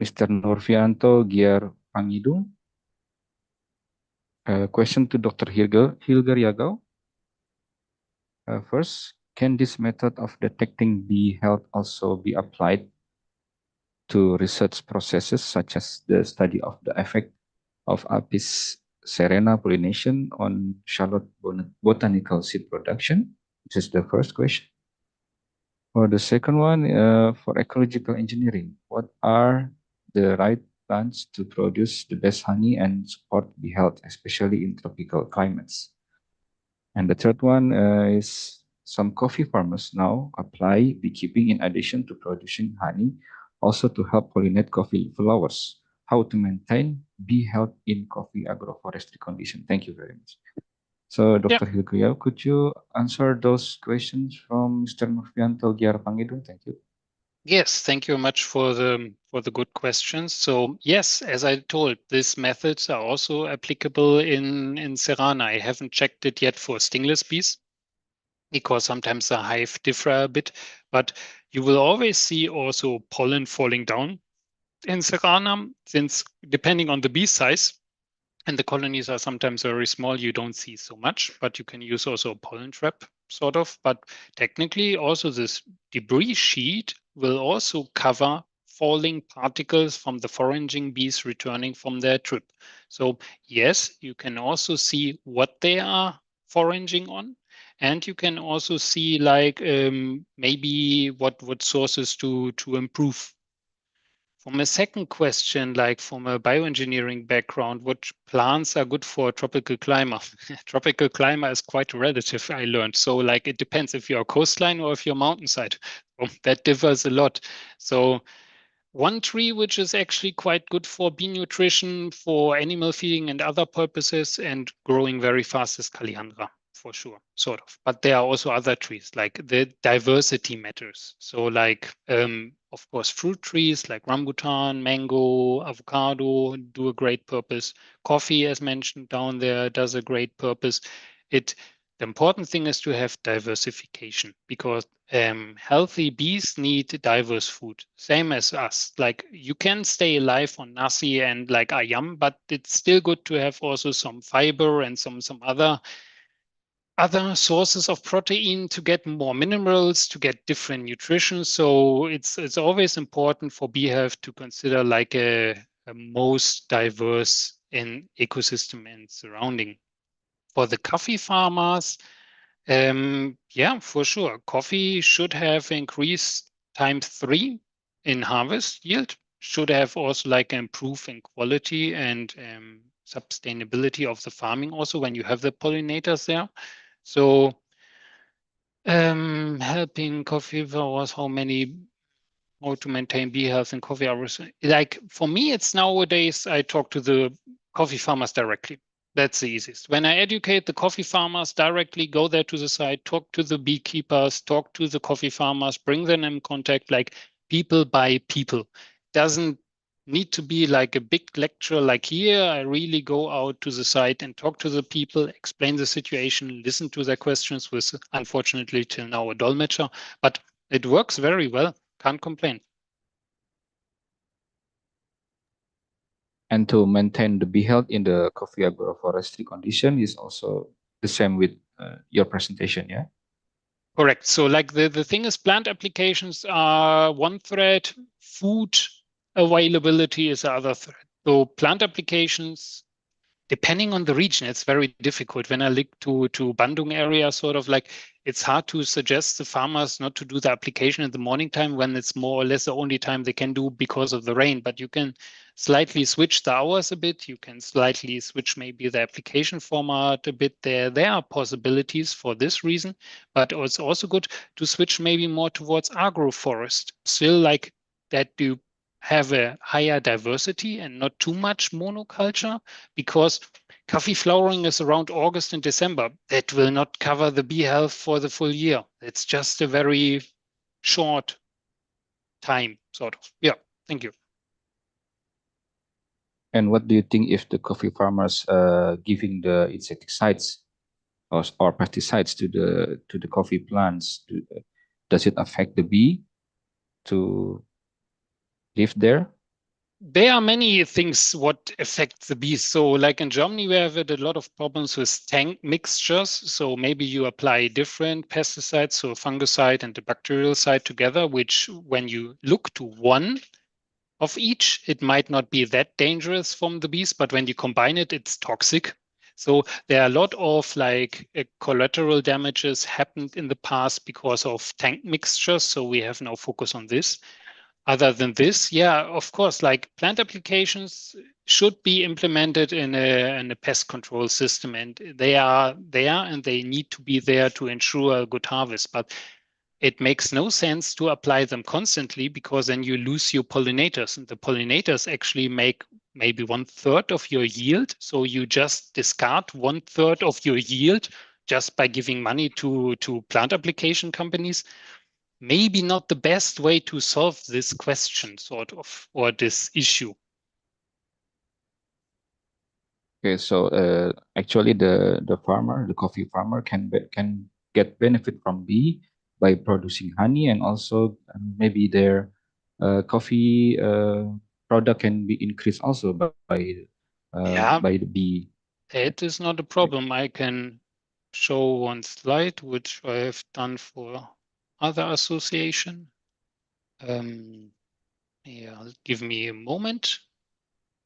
Mr. Nurfianto Giar Pangidung. Question to Dr. Hilger Jagau. First, can this method of detecting bee health also be applied to research processes such as the study of the effect of Apis serena pollination on Charlotte botanical seed production? This is the first question. For the second one, for ecological engineering, what are the right plants to produce the best honey and support bee health, especially in tropical climates? And the third one is some coffee farmers now apply beekeeping in addition to producing honey, also to help pollinate coffee flowers. How to maintain bee health in coffee agroforestry condition? Thank you very much. So, Dr. Hilger, could you answer those questions from Mr. Nurfianto Giar Pangidung? Thank you. Yes, thank you very much for the good questions. So yes, as I told, these methods are also applicable in Serrana. I haven't checked it yet for stingless bees because sometimes the hive differ a bit, but you will always see also pollen falling down in Serrana, since depending on the bee size, and the colonies are sometimes very small, you don't see so much, but you can use also a pollen trap, sort of. But technically, also this debris sheet will also cover falling particles from the foraging bees returning from their trip. So yes, you can also see what they are foraging on. And you can also see like maybe what sources to improve. From a second question, like from a bioengineering background, what plants are good for tropical climate? Tropical climate is quite relative, I learned. So like it depends if you're coastline or if you're mountainside. That differs a lot. So one tree which is actually quite good for bee nutrition, for animal feeding and other purposes, and growing very fast is Kaliandra, for sure, sort of. But there are also other trees, like the diversity matters. So like, of course, fruit trees like rambutan, mango, avocado do a great purpose. Coffee, as mentioned down there, does a great purpose. The important thing is to have diversification, because healthy bees need diverse food, same as us. Like you can stay alive on nasi and like ayam, but it's still good to have also some fiber and some other sources of protein to get more minerals, to get different nutrition. So it's always important for bee health to consider like a most diverse in ecosystem and surrounding. For the coffee farmers, yeah, for sure. Coffee should have increased ×3 in harvest yield, should have also like improve in quality and sustainability of the farming also when you have the pollinators there. So helping coffee farmers, how to maintain bee health in coffee hours. Like for me, it's nowadays I talk to the coffee farmers directly. That's the easiest. When I educate the coffee farmers directly, go there to the site, talk to the beekeepers, talk to the coffee farmers, bring them in contact, like people by people. Doesn't need to be like a big lecture like here. I really go out to the site and talk to the people, explain the situation, listen to their questions with, unfortunately, till now a dolmetscher, but it works very well. Can't complain. And to maintain the bee health in the coffee agroforestry condition is also the same with your presentation, yeah? Correct. So like the thing is, plant applications are one thread, food availability is the other thread. So plant applications, depending on the region, it's very difficult. When I look to Bandung area, sort of like it's hard to suggest the farmers not to do the application in the morning time when it's more or less the only time they can do because of the rain. But you can slightly switch the hours a bit. You can slightly switch maybe the application format a bit. There are possibilities for this reason, but it's also good to switch maybe more towards agroforest. Still like that you have a higher diversity and not too much monoculture, because coffee flowering is around August and December. That will not cover the bee health for the full year. It's just a very short time, sort of. Yeah, thank you. And what do you think if the coffee farmers giving the insecticides or pesticides to the coffee plants? Does it affect the bee to live there? There are many things what affect the bees. So like in Germany, we have had a lot of problems with tank mixtures. So maybe you apply different pesticides, so a fungicide and a bacterial side together, which when you look to one of each, it might not be that dangerous from the bees, but when you combine it, it's toxic. So there are a lot of like collateral damages happened in the past because of tank mixtures. So we have now focus on this. Other than this, yeah, of course, like plant applications should be implemented in a pest control system, and they are there and they need to be there to ensure a good harvest. But it makes no sense to apply them constantly because then you lose your pollinators, and the pollinators actually make maybe 1/3 of your yield. So you just discard 1/3 of your yield just by giving money to plant application companies. Maybe not the best way to solve this question, sort of, or this issue. Okay, so actually the coffee farmer can get benefit from bee by producing honey, and also maybe their coffee product can be increased also Yeah, by the bee. it is not a problem. I can show one slide, which I have done for other association. Yeah, give me a moment.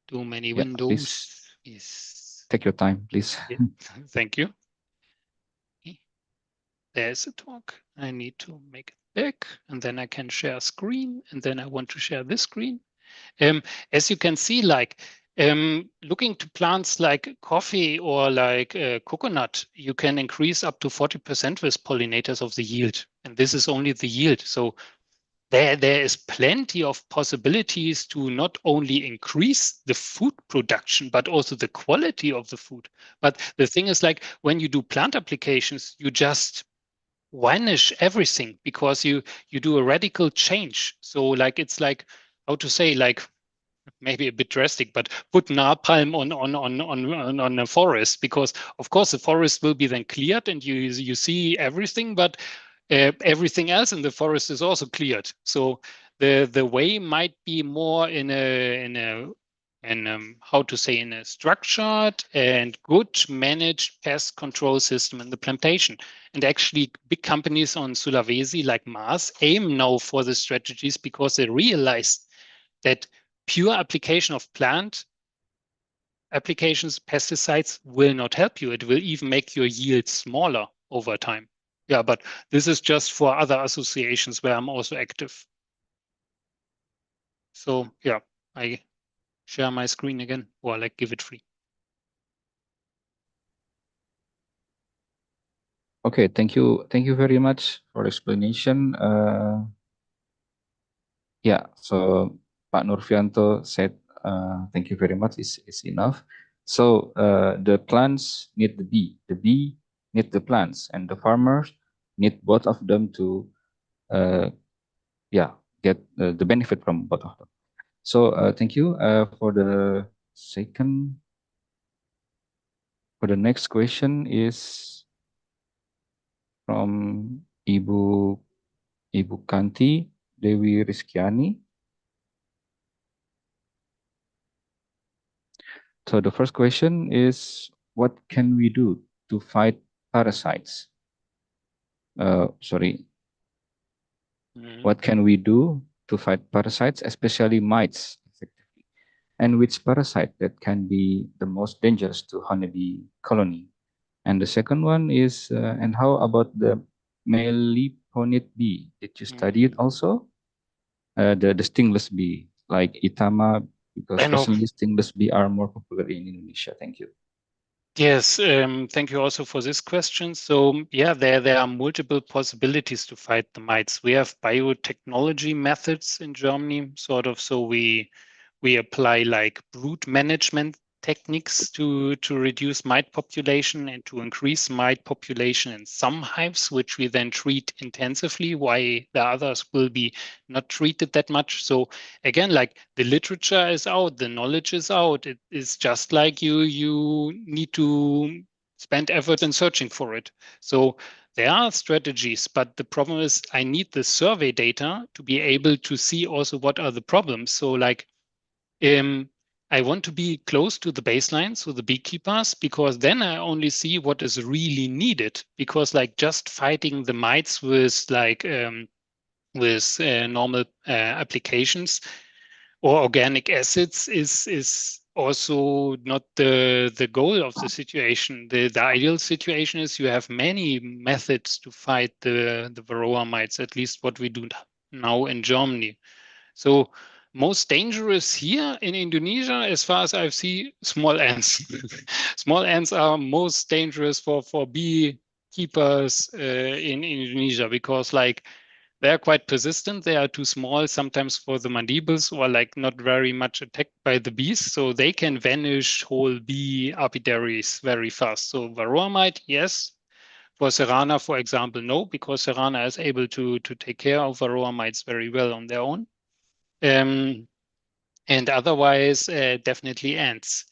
Too many Yeah, windows. please Is take your time, please. Thank you. There's a talk. I need to make it big, and then I can share screen, and then I want to share this screen. As you can see, like looking to plants like coffee or like coconut, you can increase up to 40% with pollinators of the yield. And this is only the yield. So there is plenty of possibilities to not only increase the food production, but also the quality of the food. But the thing is, like when you do plant applications, you just vanish everything because you do a radical change. So like it's like, how to say, like maybe a bit drastic, but put napalm on a forest, because of course the forest will be then cleared and you see everything, but everything else in the forest is also cleared. So the way might be more in how to say, in a structured and good managed pest control system in the plantation. And actually big companies on Sulawesi like Mars aim now for the strategies because they realized that pure application of plant applications, pesticides, will not help you. It will even make your yield smaller over time. Yeah, but this is just for other associations where I'm also active. So yeah, I share my screen again, or like give it free. Okay, thank you very much for explanation. Yeah, so Pak Nurfianto said, thank you very much, is enough. So the plants need the bee need the plants, and the farmers need both of them to, yeah, get the benefit from both of them. So thank you for the second. For the next question is from Ibu Kanti Dewi Rizkiani. So the first question is, what can we do to fight parasites? What can we do to fight parasites, especially mites, effectively? And which parasite that can be the most dangerous to honeybee colony? And the second one is, and how about the meliponid bee? Did you study it also? The stingless bee, like Itama, because recently stingless bee are more popular in Indonesia. Thank you. Yes, thank you also for this question. So yeah, there are multiple possibilities to fight the mites. We have biotechnology methods in Germany, sort of. So we apply like brood management techniques to reduce mite population and to increase mite population in some hives, which we then treat intensively, while the others will be not treated that much. So again, like the literature is out, the knowledge is out. It is just like you need to spend effort in searching for it. So there are strategies, but the problem is I need the survey data to be able to see also what are the problems. So like, I want to be close to the baseline, so the beekeepers, because then I only see what is really needed. Because like just fighting the mites with like normal applications or organic acids is also not the goal of the situation. The ideal situation is you have many methods to fight the varroa mites, at least what we do now in Germany. So most dangerous here in Indonesia, as far as I've seen, small ants. Small ants are most dangerous for beekeepers in Indonesia, because like they're quite persistent. They are too small sometimes for the mandibles, or like not very much attacked by the bees. So they can vanish whole bee apiaries very fast. So varroa mite, yes. For Serrana, for example, no, because Serrana is able to take care of varroa mites very well on their own. And otherwise, definitely ants.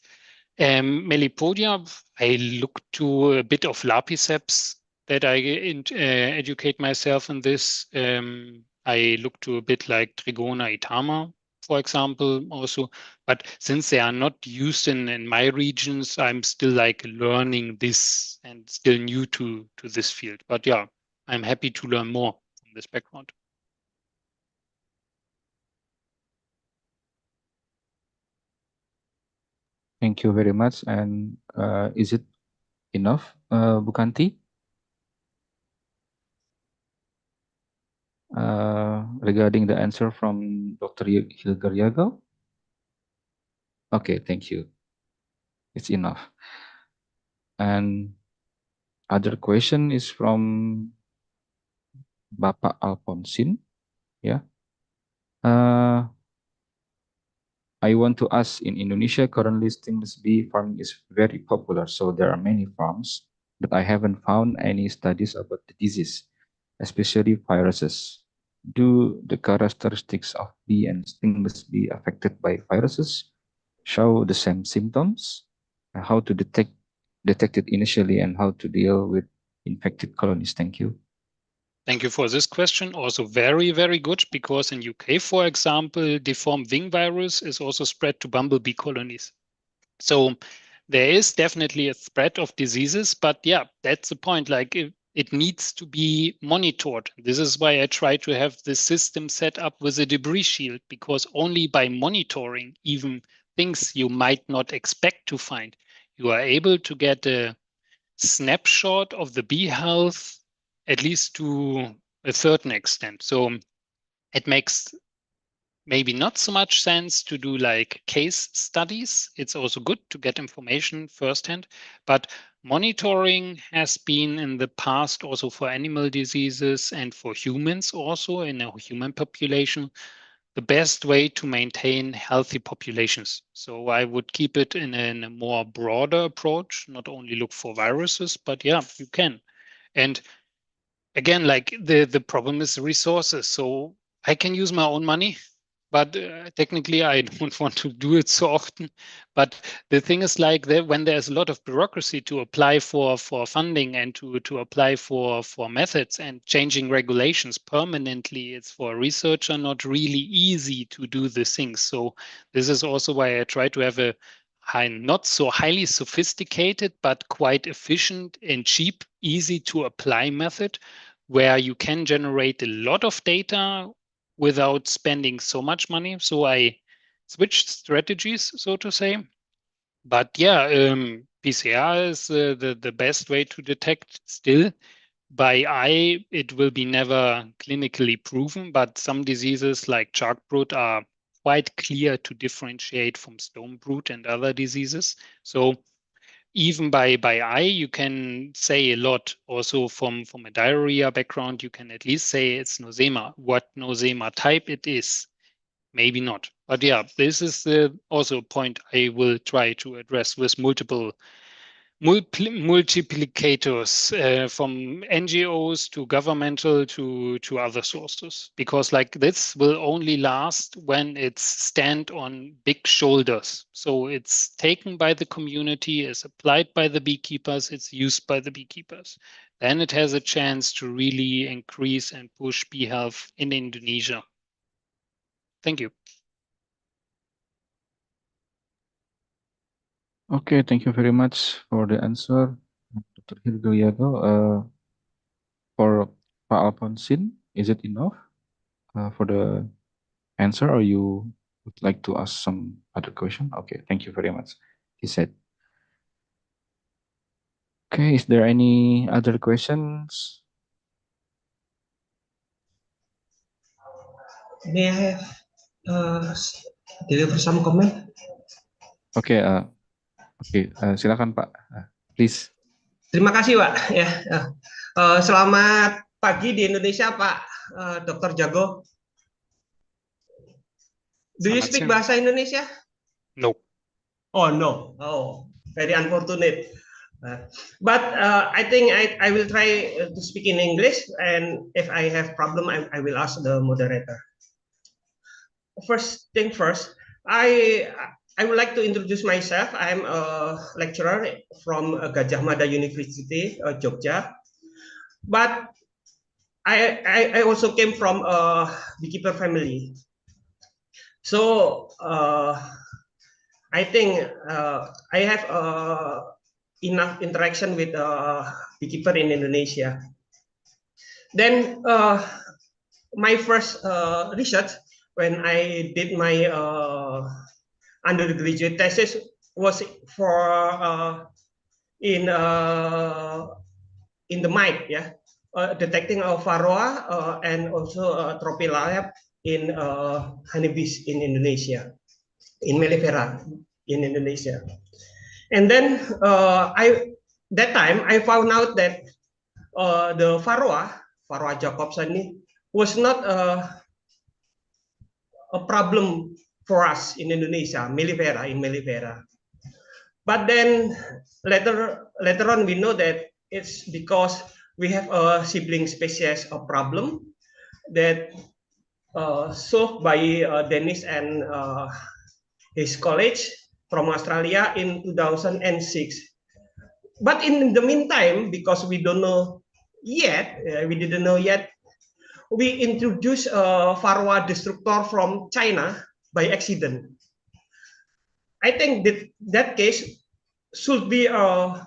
Melipodia, I look to a bit of Lapiceps that I educate myself in this. I look to a bit like Trigona itama, for example, also. But since they are not used in my regions, I'm still like learning this and still new to this field. But yeah, I'm happy to learn more from this background. Thank you very much. And is it enough, Bukanti? Regarding the answer from Dr. Hilger Jagau? Okay, thank you. It's enough. And other question is from Bapak Alfonsin. Yeah. I want to ask, in Indonesia, currently stingless bee farming is very popular. So there are many farms, but I haven't found any studies about the disease, especially viruses. Do the characteristics of bee and stingless bee affected by viruses show the same symptoms? How to detect it initially and how to deal with infected colonies? Thank you. Thank you for this question. Also very, very good, because in UK, for example, deformed wing virus is also spread to bumblebee colonies. So there is definitely a spread of diseases, but yeah, that's the point. Like it needs to be monitored. This is why I try to have the system set up with a debris shield, because only by monitoring even things you might not expect to find, you are able to get a snapshot of the bee health, at least to a certain extent. So it makes maybe not so much sense to do like case studies. It's also good to get information firsthand, but monitoring has been in the past also for animal diseases and for humans also in a human population, the best way to maintain healthy populations. So I would keep it in a more broader approach, not only look for viruses, but yeah, you can. And again, like the problem is resources. So I can use my own money, but technically I don't want to do it so often. But the thing is like when there's a lot of bureaucracy to apply for funding and to apply for methods and changing regulations permanently, it's for a researcher not really easy to do the things. So this is also why I try to have a not so highly sophisticated, but quite efficient and cheap, easy to apply method where you can generate a lot of data without spending so much money. So I switched strategies, so to say. But yeah, PCR is the best way to detect still. By eye, it will be never clinically proven, but some diseases like chalk brood are quite clear to differentiate from stone brood and other diseases. So even by eye, you can say a lot. Also from a diarrhea background, you can at least say it's nosema. What nosema type it is, maybe not. But yeah, this is also a point I will try to address with multiplicators from NGOs to governmental to other sources, because like this will only last when it's stand on big shoulders. So it's taken by the community, is applied by the beekeepers, it's used by the beekeepers. Then it has a chance to really increase and push bee health in Indonesia. Thank you. Okay, thank you very much for the answer, Dr. Hilger Jagau. For Pak Alphonsin, is it enough for the answer, or you would like to ask some other question? Okay, thank you very much, he said. Okay, is there any other questions? May I have deliver some comment? Okay, silakan Pak, please. Terima kasih Pak. Ya, selamat pagi di Indonesia Pak Dr. Jagau. Do you speak bahasa Indonesia? No. Oh no. Oh, very unfortunate. But I think I will try to speak in English, and if I have problem, I will ask the moderator. First thing first, I would like to introduce myself. I'm a lecturer from Gajah Mada University, Jogja. But I also came from a beekeeper family. So I think I have enough interaction with beekeeper in Indonesia. Then my first research when I did my undergraduate thesis was for in the mite, yeah, detecting varroa and also tropilaya in honeybees in Indonesia, in mellifera in Indonesia. And then that time I found out that the varroa jacobsoni was not a problem for us in Indonesia, mellifera. But then later on we know that it's because we have a sibling species of problem that solved by Dennis and his colleagues from Australia in 2006. But in the meantime, because we don't know yet, we introduced a varroa destructor from China by accident. I think that case should be a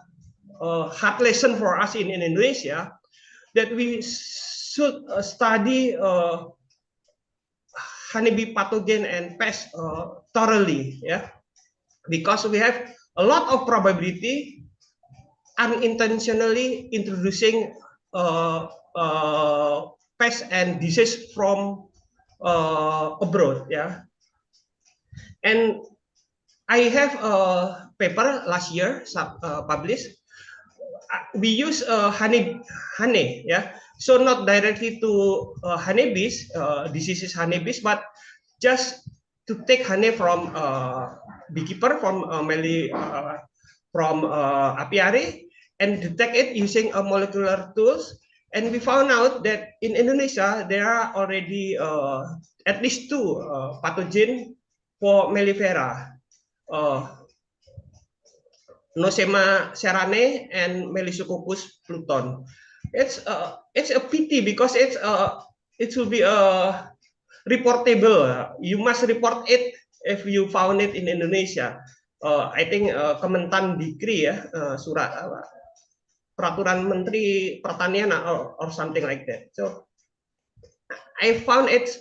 hard lesson for us in Indonesia, that we should study honeybee pathogen and pests thoroughly, yeah, because we have a lot of probability unintentionally introducing pests and disease from abroad, yeah. And I have a paper last year published. We use honey, yeah. So not directly to honeybees, diseases honeybees, but just to take honey from beekeeper from apiary and detect it using molecular tools. And we found out that in Indonesia there are already at least 2 pathogen for mellifera. Nosema serrane and Melissococcus pluton. It's a pity because it will be reportable. You must report it if you found it in Indonesia. I think Kementan Dikri ya, surat peraturan Menteri Pertanian or something like that. So I found it's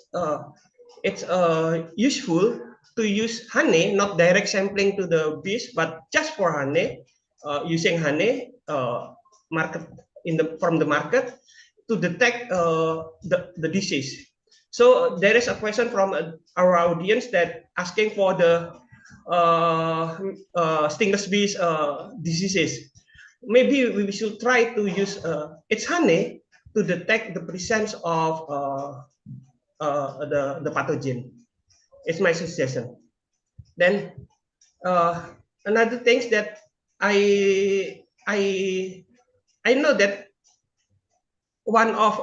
useful to use honey, not direct sampling to the bees, but just for honey, using honey market from the market to detect the disease. So there is a question from our audience that asking for the stingless bees diseases. Maybe we should try to use its honey to detect the presence of the pathogen. It's my suggestion. Then another things that I know that one of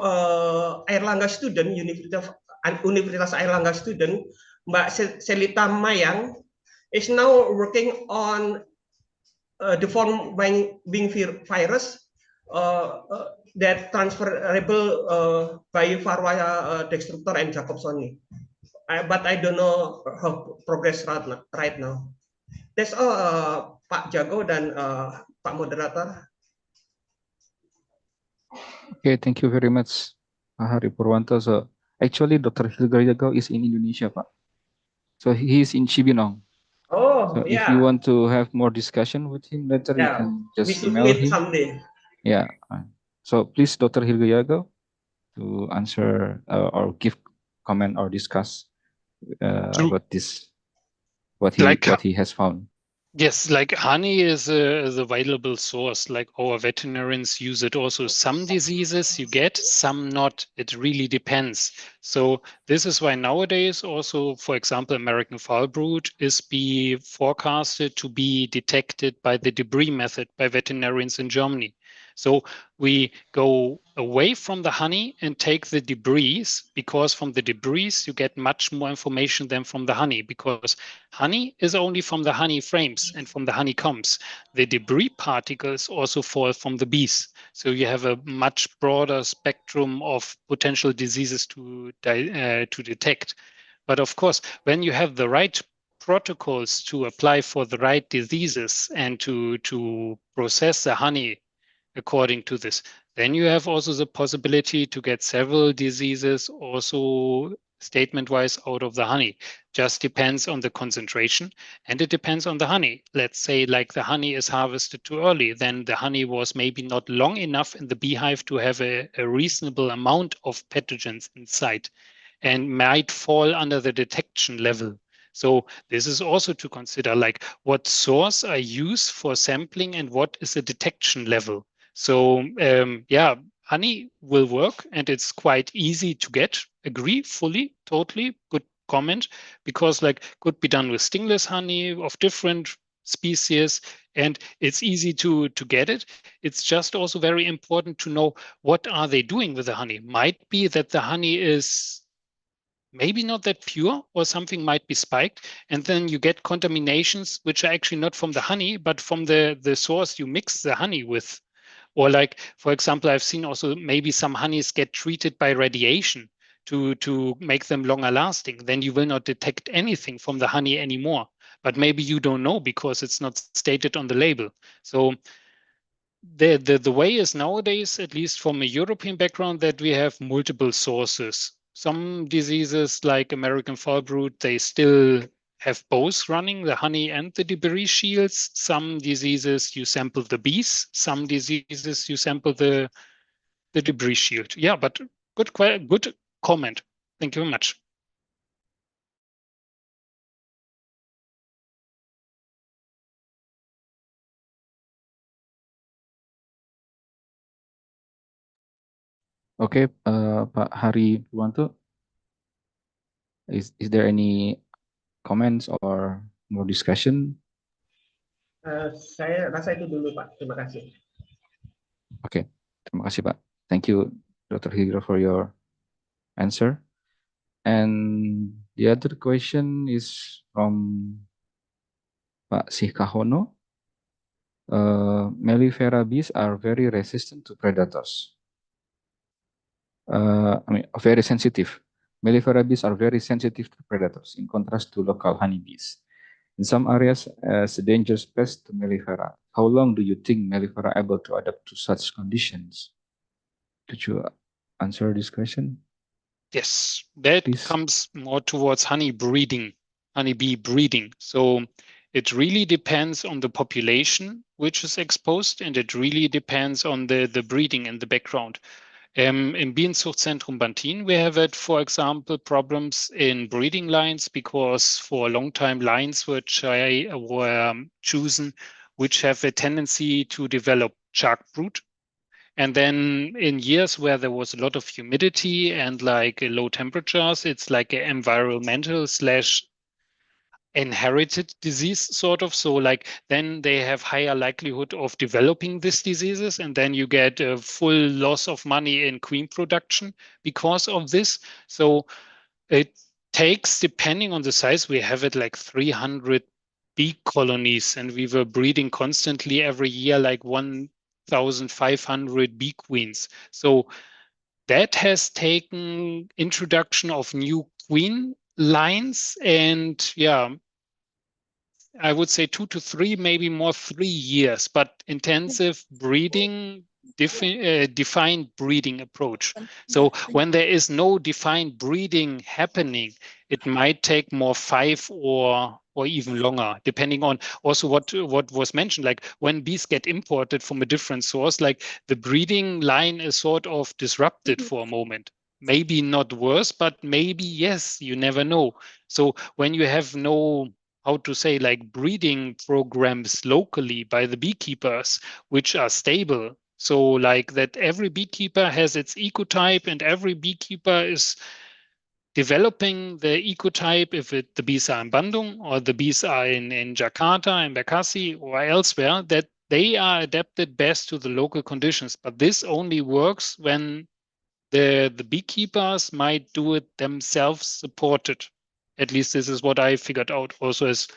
Airlangga student, Universitas Airlangga student, Mbak Selita Mayang, is now working on the form being virus that transferable by Varroa destructor and Jacobsoni. But I don't know how progress right now. That's all, Pak Jago dan Pak Moderator. Okay, thank you very much, Hari Purwanto. So actually, Dr. Hilger Jagau is in Indonesia, Pak. So he is in Cibinong. Oh, so yeah. if you want to have more discussion with him later, you can We just should email meet him. someday. Yeah. So please, Dr. Hilger Jagau, to answer or give comment or discuss about this, what he has found. Yes, like honey is a valuable source. Like our veterinarians use it also. Some diseases you get, some not. It really depends. So this is why nowadays also, for example, American foul brood is be forecasted to be detected by the debris method by veterinarians in Germany. So we go away from the honey and take the debris, because from the debris you get much more information than from the honey, because honey is only from the honey frames and from the honeycombs. The debris particles also fall from the bees. So you have a much broader spectrum of potential diseases to detect. But of course, when you have the right protocols to apply for the right diseases and to process the honey according to this, then you have also the possibility to get several diseases also statement-wise out of the honey. Just depends on the concentration, and it depends on the honey. Let's say like the honey is harvested too early, then the honey was maybe not long enough in the beehive to have a reasonable amount of pathogens inside and might fall under the detection level. So this is also to consider, like what source I use for sampling and what is the detection level. So yeah, honey will work and it's quite easy to get. Agree fully, totally, good comment, because like could be done with stingless honey of different species and it's easy to get it. It's just also very important to know what are they doing with the honey. Might be that the honey is maybe not that pure, or something might be spiked, and then you get contaminations which are actually not from the honey but from the source you mix the honey with. Or like, for example, I've seen also maybe some honeys get treated by radiation to make them longer lasting. Then you will not detect anything from the honey anymore. But maybe you don't know because it's not stated on the label. So the way is nowadays, at least from a European background, that we have multiple sources. Some diseases like American foul brood, they still have both running, the honey and the debris shields. Some diseases you sample the bees, some diseases you sample the debris shield. Yeah, but good comment. Thank you very much. Okay, Pak Hari Purwanto, is there any comments or more discussion? Saya rasa itu dulu, Pak. Terima kasih. Okay, terima kasih, Pak. Thank you, Dr. Hilger, for your answer. And the other question is from Pak Sikahono. Mellifera bees are very resistant to predators. Very sensitive. Mellifera bees are very sensitive to predators, in contrast to local honeybees. In some areas, as a dangerous pest to Mellifera. How long do you think Mellifera are able to adapt to such conditions? Could you answer this question? Yes, that comes more towards honeybee breeding. So it really depends on the population which is exposed, and it really depends on the breeding in the background. In Bienenzuchtzentrum Bantin, we have had, for example, problems in breeding lines, because for a long time lines were chosen which have a tendency to develop shark brood. And then in years where there was a lot of humidity and like low temperatures, it's like an environmental / inherited disease sort of. So like then they have higher likelihood of developing these diseases, and then you get a full loss of money in queen production because of this. So it takes, depending on the size, we have it like 300 bee colonies, and we were breeding constantly every year like 1,500 bee queens. So that has taken introduction of new queen lines, and yeah, I would say 2 to 3, maybe more 3 years, but intensive breeding, defined breeding approach. So when there is no defined breeding happening, it might take more 5 or even longer, depending on also what was mentioned. Like when bees get imported from a different source, like the breeding line is sort of disrupted for a moment. Maybe not worse, but maybe yes, you never know. So when you have no, how to say, like breeding programs locally by the beekeepers, which are stable. So like that every beekeeper has its ecotype, and every beekeeper is developing the ecotype, if the bees are in Bandung or the bees are in Jakarta, in Bekasi or elsewhere, that they are adapted best to the local conditions. But this only works when the beekeepers might do it themselves supported. At least this is what I figured out also as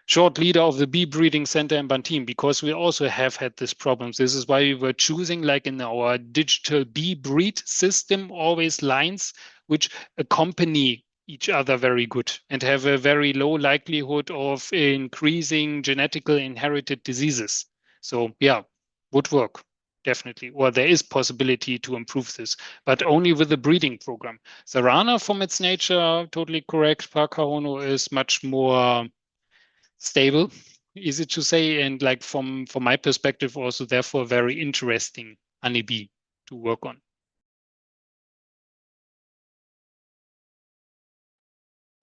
short leader of the bee breeding center in Banteam, because we also have had this problem. This is why we were choosing, like in our digital bee breed system, always lines which accompany each other very good and have a very low likelihood of increasing genetical inherited diseases. So yeah, would work. Definitely, or there is possibility to improve this, but only with the breeding program. Sarana, from its nature, totally correct. Pakahono is much more stable, easy to say, and like from my perspective, also therefore very interesting honeybee to work on.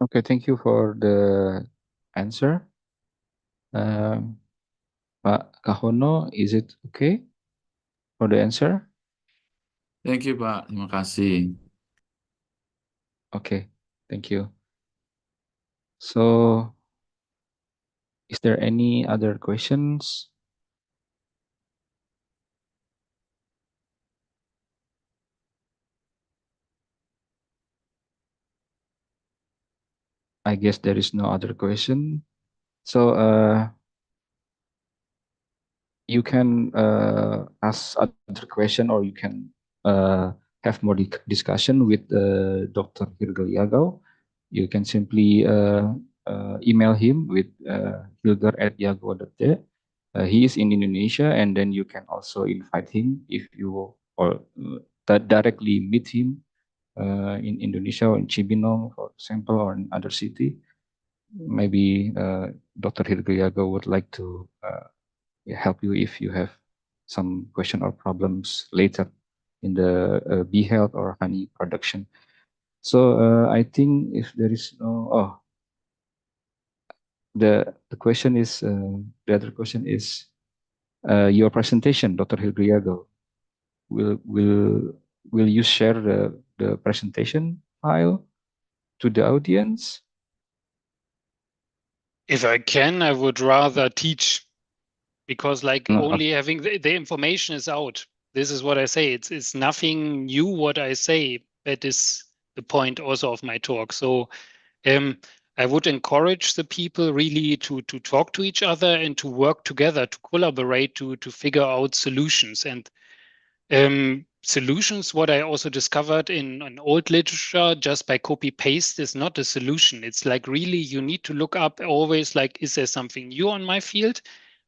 Okay, thank you for the answer. Pak Kahono, is it okay for the answer? Thank you, Pak. Terima kasih. Okay, thank you. So, is there any other questions? I guess there is no other question. So, you can ask other question, or you can have more discussion with Dr. Hilger Jagau. You can simply email him with hilger@jagau.de. He is in Indonesia, and then you can also invite him if you or directly meet him in Indonesia or in Cibinong, for example, or in other city. Maybe Dr. Hilger Jagau would like to help you if you have some question or problems later in the bee health or honey production. So I think if there is no, the question is, the other question is your presentation, Dr. Hilger Jagau. Will you share the presentation file to the audience? If I can, I would rather teach, because like No, only having the information is out. This is what I say. It's nothing new what I say. That is the point also of my talk. So I would encourage the people really to talk to each other and to work together, to collaborate, to figure out solutions. And solutions, what I also discovered in an old literature, just by copy paste is not a solution. It's like really you need to look up always, like, is there something new on my field?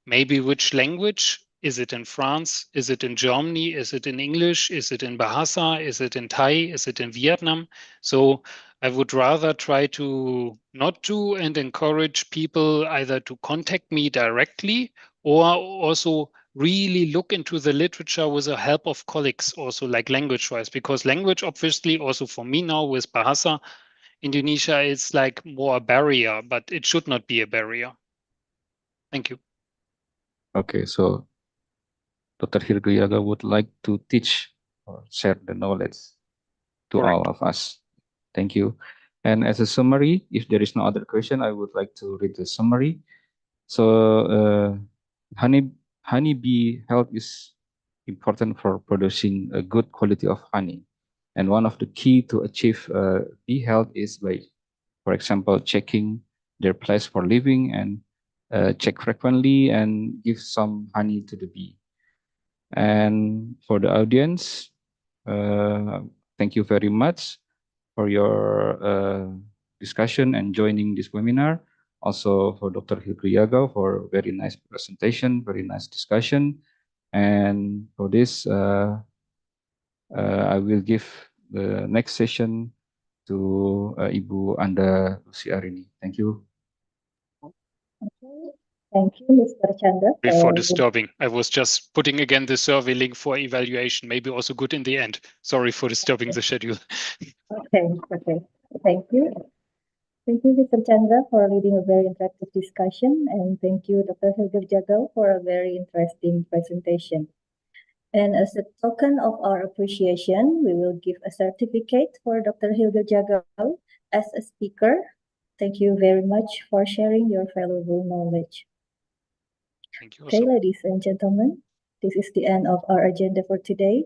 Maybe which language? Is it in France? Is it in Germany? Is it in English? Is it in Bahasa? Is it in Thai? Is it in Vietnam? So I would rather try to not do and encourage people either to contact me directly or also really look into the literature with the help of colleagues, also like language-wise, because language, obviously, also for me now with Bahasa, Indonesia is like more a barrier, but it should not be a barrier. Thank you. Okay, so Dr. Hilger Jagau would like to teach or share the knowledge to Correct. all of us. Thank you. And as a summary, if there is no other question, I would like to read the summary. So honeybee health is important for producing a good quality of honey. And one of the key to achieve bee health is by, for example, checking their place for living and check frequently and give some honey to the bee. And for the audience, thank you very much for your discussion and joining this webinar. Also for Dr. Hilger Jagau for very nice presentation, very nice discussion. And for this, I will give the next session to Ibu Anda Luciarini. Thank you. Thank you, Mr. Chandra. Sorry for disturbing. I was just putting again the survey link for evaluation, maybe also good in the end. Sorry for disturbing the schedule. Okay. Thank you. Thank you, Mr. Chandra, for leading a very interactive discussion, and thank you, Dr. Hilger Jagau, for a very interesting presentation. And as a token of our appreciation, we will give a certificate for Dr. Hilger Jagau as a speaker. Thank you very much for sharing your valuable knowledge. Thank you. Okay, Also. ladies and gentlemen, this is the end of our agenda for today.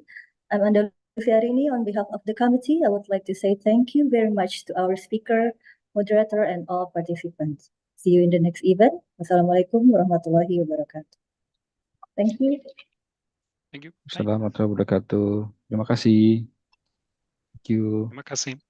I'm Anda Luciarini. On behalf of the committee, I would like to say thank you very much to our speaker, moderator, and all participants. See you in the next event. Wassalamualaikum warahmatullahi wabarakatuh. Thank you. Thank you. Bye. Assalamualaikum warahmatullahi wabarakatuh. Terima kasih. Thank you. Terima kasih.